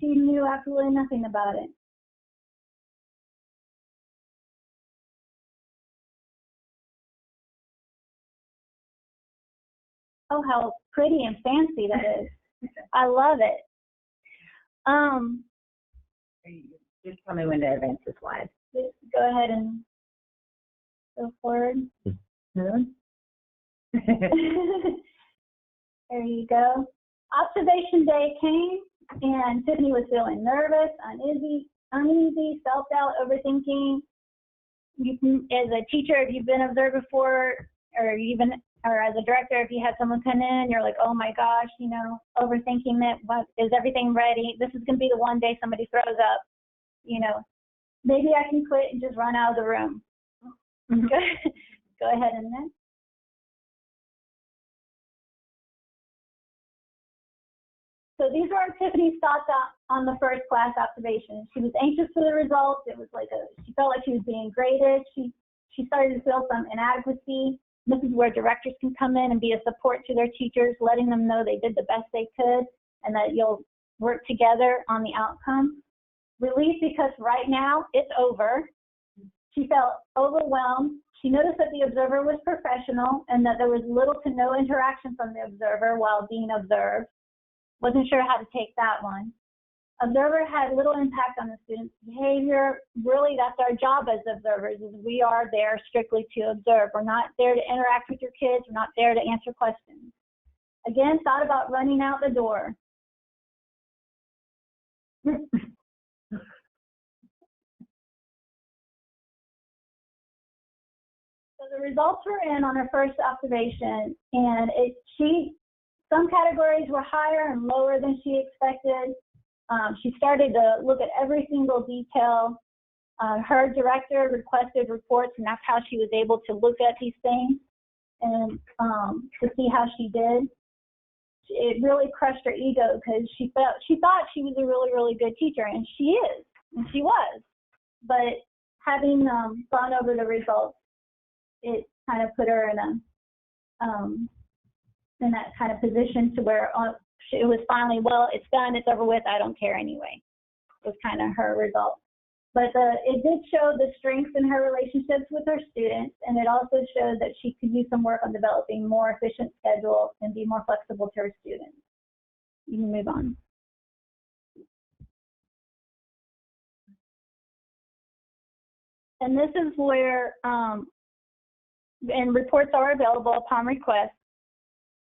She knew absolutely nothing about it. Oh, how pretty and fancy that is. I love it. Just tell me when to advance the slide. Just go ahead and go forward. Mm-hmm. There you go. Observation day came, and Tiffany was feeling nervous, uneasy, self-doubt, overthinking. You can, as a teacher, if you've been observed before, or as a director, if you had someone come in, you're like, oh my gosh, overthinking it. What, is everything ready? This is going to be the one day somebody throws up. Maybe I can quit and just run out of the room. Mm-hmm. Go ahead and then. So these were Tiffany's thoughts on the first class observation. She was anxious for the results. It was like she felt like she was being graded. She started to feel some inadequacy. This is where directors can come in and be a support to their teachers, letting them know they did the best they could and that you'll work together on the outcome. Relief because right now it's over. She felt overwhelmed. She noticed that the observer was professional and that there was little to no interaction from the observer while being observed. Wasn't sure how to take that one. Observer had little impact on the student's behavior. Really, that's our job as observers, is we are there strictly to observe. We're not there to interact with your kids. We're not there to answer questions. Again, thought about running out the door. So the results were in on her first observation, and some categories were higher and lower than she expected. She started to look at every single detail. Her director requested reports, and that's how she was able to look at these things and to see how she did. It really crushed her ego because she thought she was a really, really good teacher, and she is, and she was. But having gone over the results, it kind of put her in that kind of position to where it was finally, well, it's done, it's over with, I don't care anyway. It was kind of her result. But it did show the strength in her relationships with her students, and it also showed that she could use some work on developing more efficient schedule and be more flexible to her students. You can move on. And this is where, and reports are available upon request,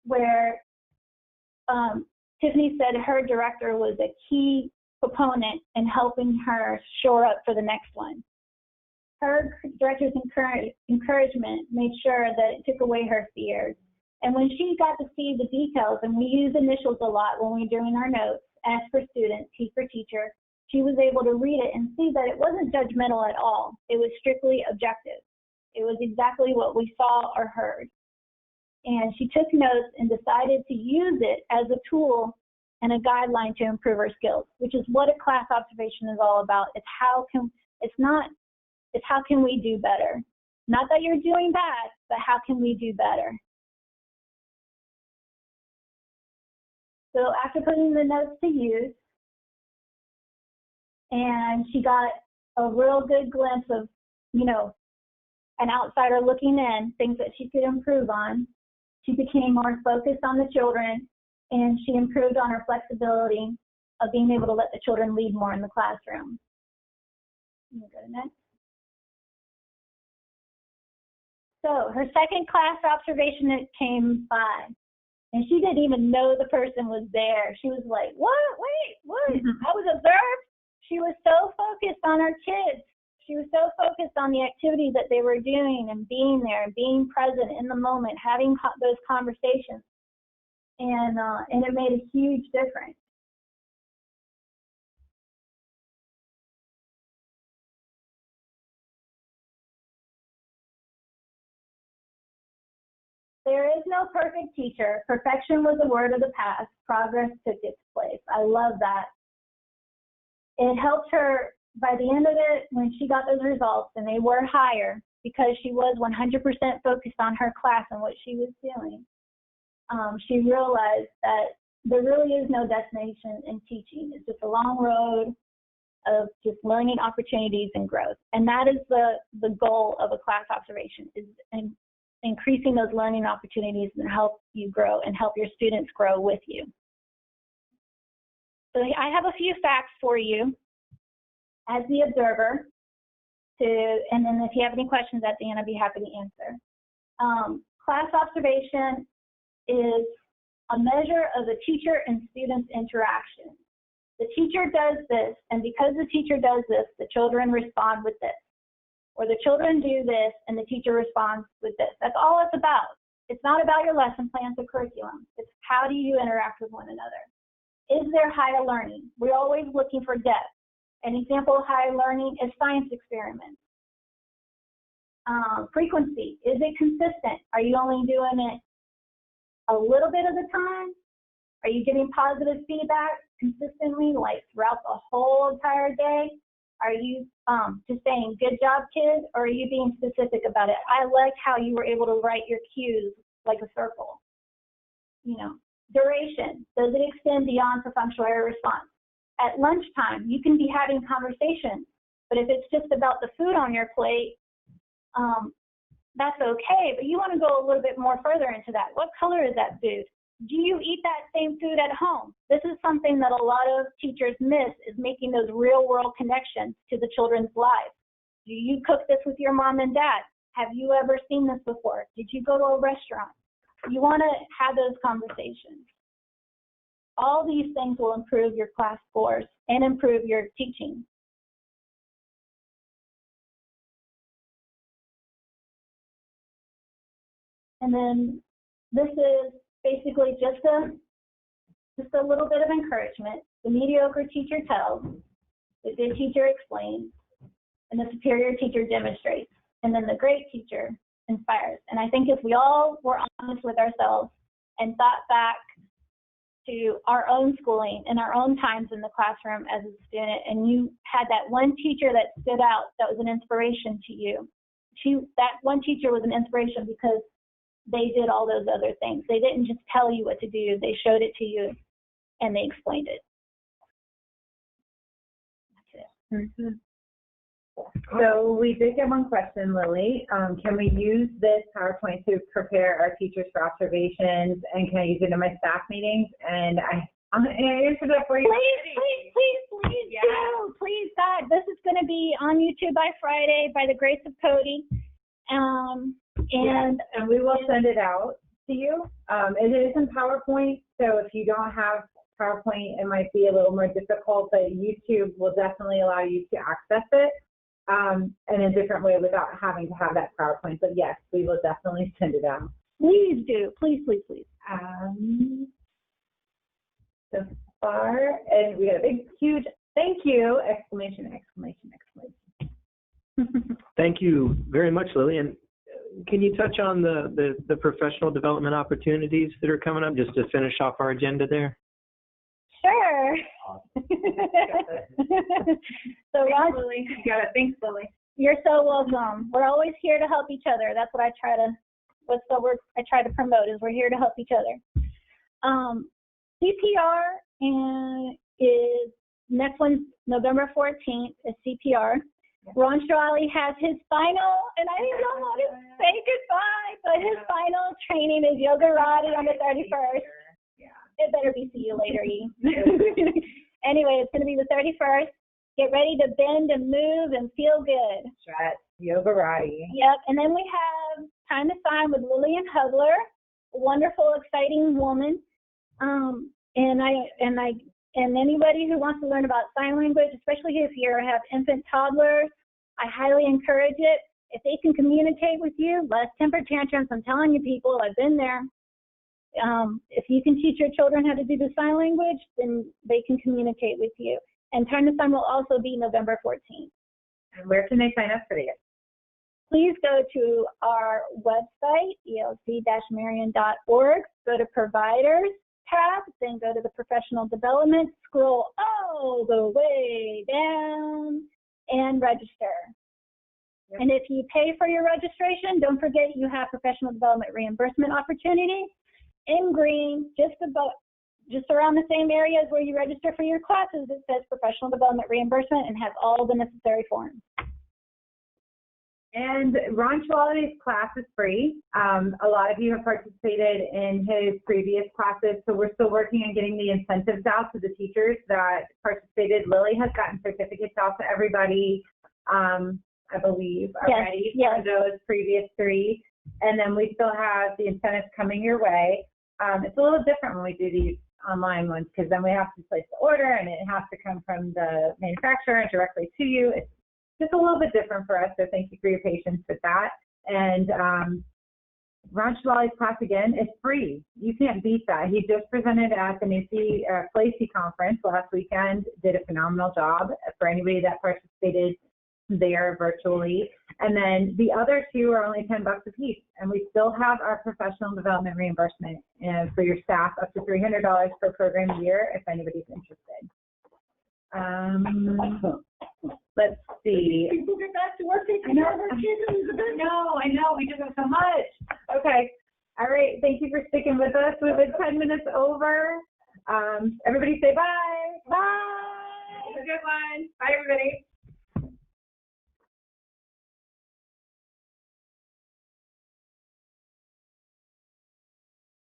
where Tiffany said her director was a key proponent in helping her shore up for the next one. Her director's encouragement made sure that it took away her fears. And when she got to see the details, and we use initials a lot when we're doing our notes, S for student, T for teacher, she was able to read it and see that it wasn't judgmental at all. It was strictly objective. It was exactly what we saw or heard. And she took notes and decided to use it as a tool and a guideline to improve her skills, which is what a class observation is all about. It's how can we do better? Not that you're doing bad, but how can we do better? So after putting the notes to use, and she got a real good glimpse of, you know, an outsider looking in, things that she could improve on, she became more focused on the children, and she improved on her flexibility of being able to let the children lead more in the classroom. You can go to next. So her second class observation, it came by, and she didn't even know the person was there. She was like, what? Wait, what? I was observed? She was so focused on her kids. She was so focused on the activities that they were doing and being there and being present in the moment, having those conversations. And it made a huge difference. There is no perfect teacher. Perfection was a word of the past. Progress took its place. I love that. It helped her by the end of it when she got those results, and they were higher because she was 100% focused on her class and what she was doing. She realized that there really is no destination in teaching. It's just a long road of just learning opportunities and growth. And that is the goal of a class observation, is increasing those learning opportunities and help you grow and help your students grow with you. So I have a few facts for you as the observer, and then if you have any questions at the end, I'd be happy to answer. Class observation is a measure of the teacher and student's interaction. The teacher does this, and because the teacher does this, the children respond with this. Or the children do this, and the teacher responds with this. That's all it's about. It's not about your lesson plans or curriculum. It's how do you interact with one another. Is there higher learning? We're always looking for depth. An example of higher learning is science experiments. Frequency, is it consistent? Are you only doing it a little bit of the time? Are you getting positive feedback consistently, like throughout the whole entire day? Are you just saying, good job, kids, or are you being specific about it? I like how you were able to write your cues like a circle. You know, duration, does it extend beyond perfunctory error response? At lunchtime, you can be having conversations, but if it's just about the food on your plate, that's okay, but you want to go a little bit more further into that. What color is that food? Do you eat that same food at home? This is something that a lot of teachers miss, is making those real world connections to the children's lives. Do you cook this with your mom and dad? Have you ever seen this before? Did you go to a restaurant? You want to have those conversations. All these things will improve your class scores and improve your teaching. And then this is basically just a little bit of encouragement. The mediocre teacher tells, the good teacher explains, and the superior teacher demonstrates, and then the great teacher inspires. And I think if we all were honest with ourselves and thought back to our own schooling and our own times in the classroom as a student, and you had that one teacher that stood out, that was an inspiration to you. That one teacher was an inspiration because they did all those other things. They didn't just tell you what to do, they showed it to you and they explained it. That's it. Mm-hmm. So we did get one question, Lily. Can we use this PowerPoint to prepare our teachers for observations, and can I use it in my staff meetings? And I answered that for you. Please yeah. do. Please, God. This is going to be on YouTube by Friday by the grace of Cody. And we will send it out to you. It is in PowerPoint, so if you don't have PowerPoint, it might be a little more difficult, but YouTube will definitely allow you to access it in a different way without having to have that PowerPoint. But yes, we will definitely send it out. Please do. Please, please, please. So far, and we got a big, huge thank you, exclamation, exclamation, exclamation. Thank you very much, Lily. And can you touch on the professional development opportunities that are coming up, just to finish off our agenda there? Sure. So, Ron, Lily. You got it. Thanks, Lily. you're so welcome. We're always here to help each other. That's what I try to. I try to promote is we're here to help each other. CPR and is next one's November 14th is CPR. Ron Strali has his final, and I didn't know how to say goodbye, but his final training is Yoga Radi on the 31st. It better be see you later, E. Anyway, it's going to be the 31st. Get ready to bend and move and feel good. Stretch, Yoga Radi. Yep, and then we have Time to Sign with Lillian Hugler, a wonderful, exciting woman. And anybody who wants to learn about sign language, especially if you have infant toddlers, I highly encourage it. If they can communicate with you, less temper tantrums. I'm telling you, people, I've been there. If you can teach your children how to do the sign language, then they can communicate with you. And Time to Sign will also be November 14th. And where can they sign up for this? Please go to our website, elc-marion.org, go to Providers tab, then go to the Professional Development, scroll all the way down, and register. Yep. And if you pay for your registration, don't forget you have Professional Development Reimbursement opportunity in green, just around the same areas where you register for your classes. It says Professional Development Reimbursement and has all the necessary forms. And Ron Strali's class is free. A lot of you have participated in his previous classes, so we're still working on getting the incentives out to the teachers that participated. Lily has gotten certificates out to everybody, I believe, already for those previous 3. And then we still have the incentives coming your way. It's a little different when we do these online ones because then we have to place the order and it has to come from the manufacturer directly to you. It's just a little bit different for us, so thank you for your patience with that. And Ron Strali's class, again, is free. You can't beat that. He just presented at the NUC Placey conference last weekend, did a phenomenal job for anybody that participated there virtually. And then the other 2 are only $10 a piece. And we still have our professional development reimbursement for your staff up to $300 per program a year if anybody's interested. Let's see. People get back to work. I know. We just have so much. Okay. All right. Thank you for sticking with us. We've been 10 minutes over. Everybody say bye. Bye. Have a good one. Bye, everybody.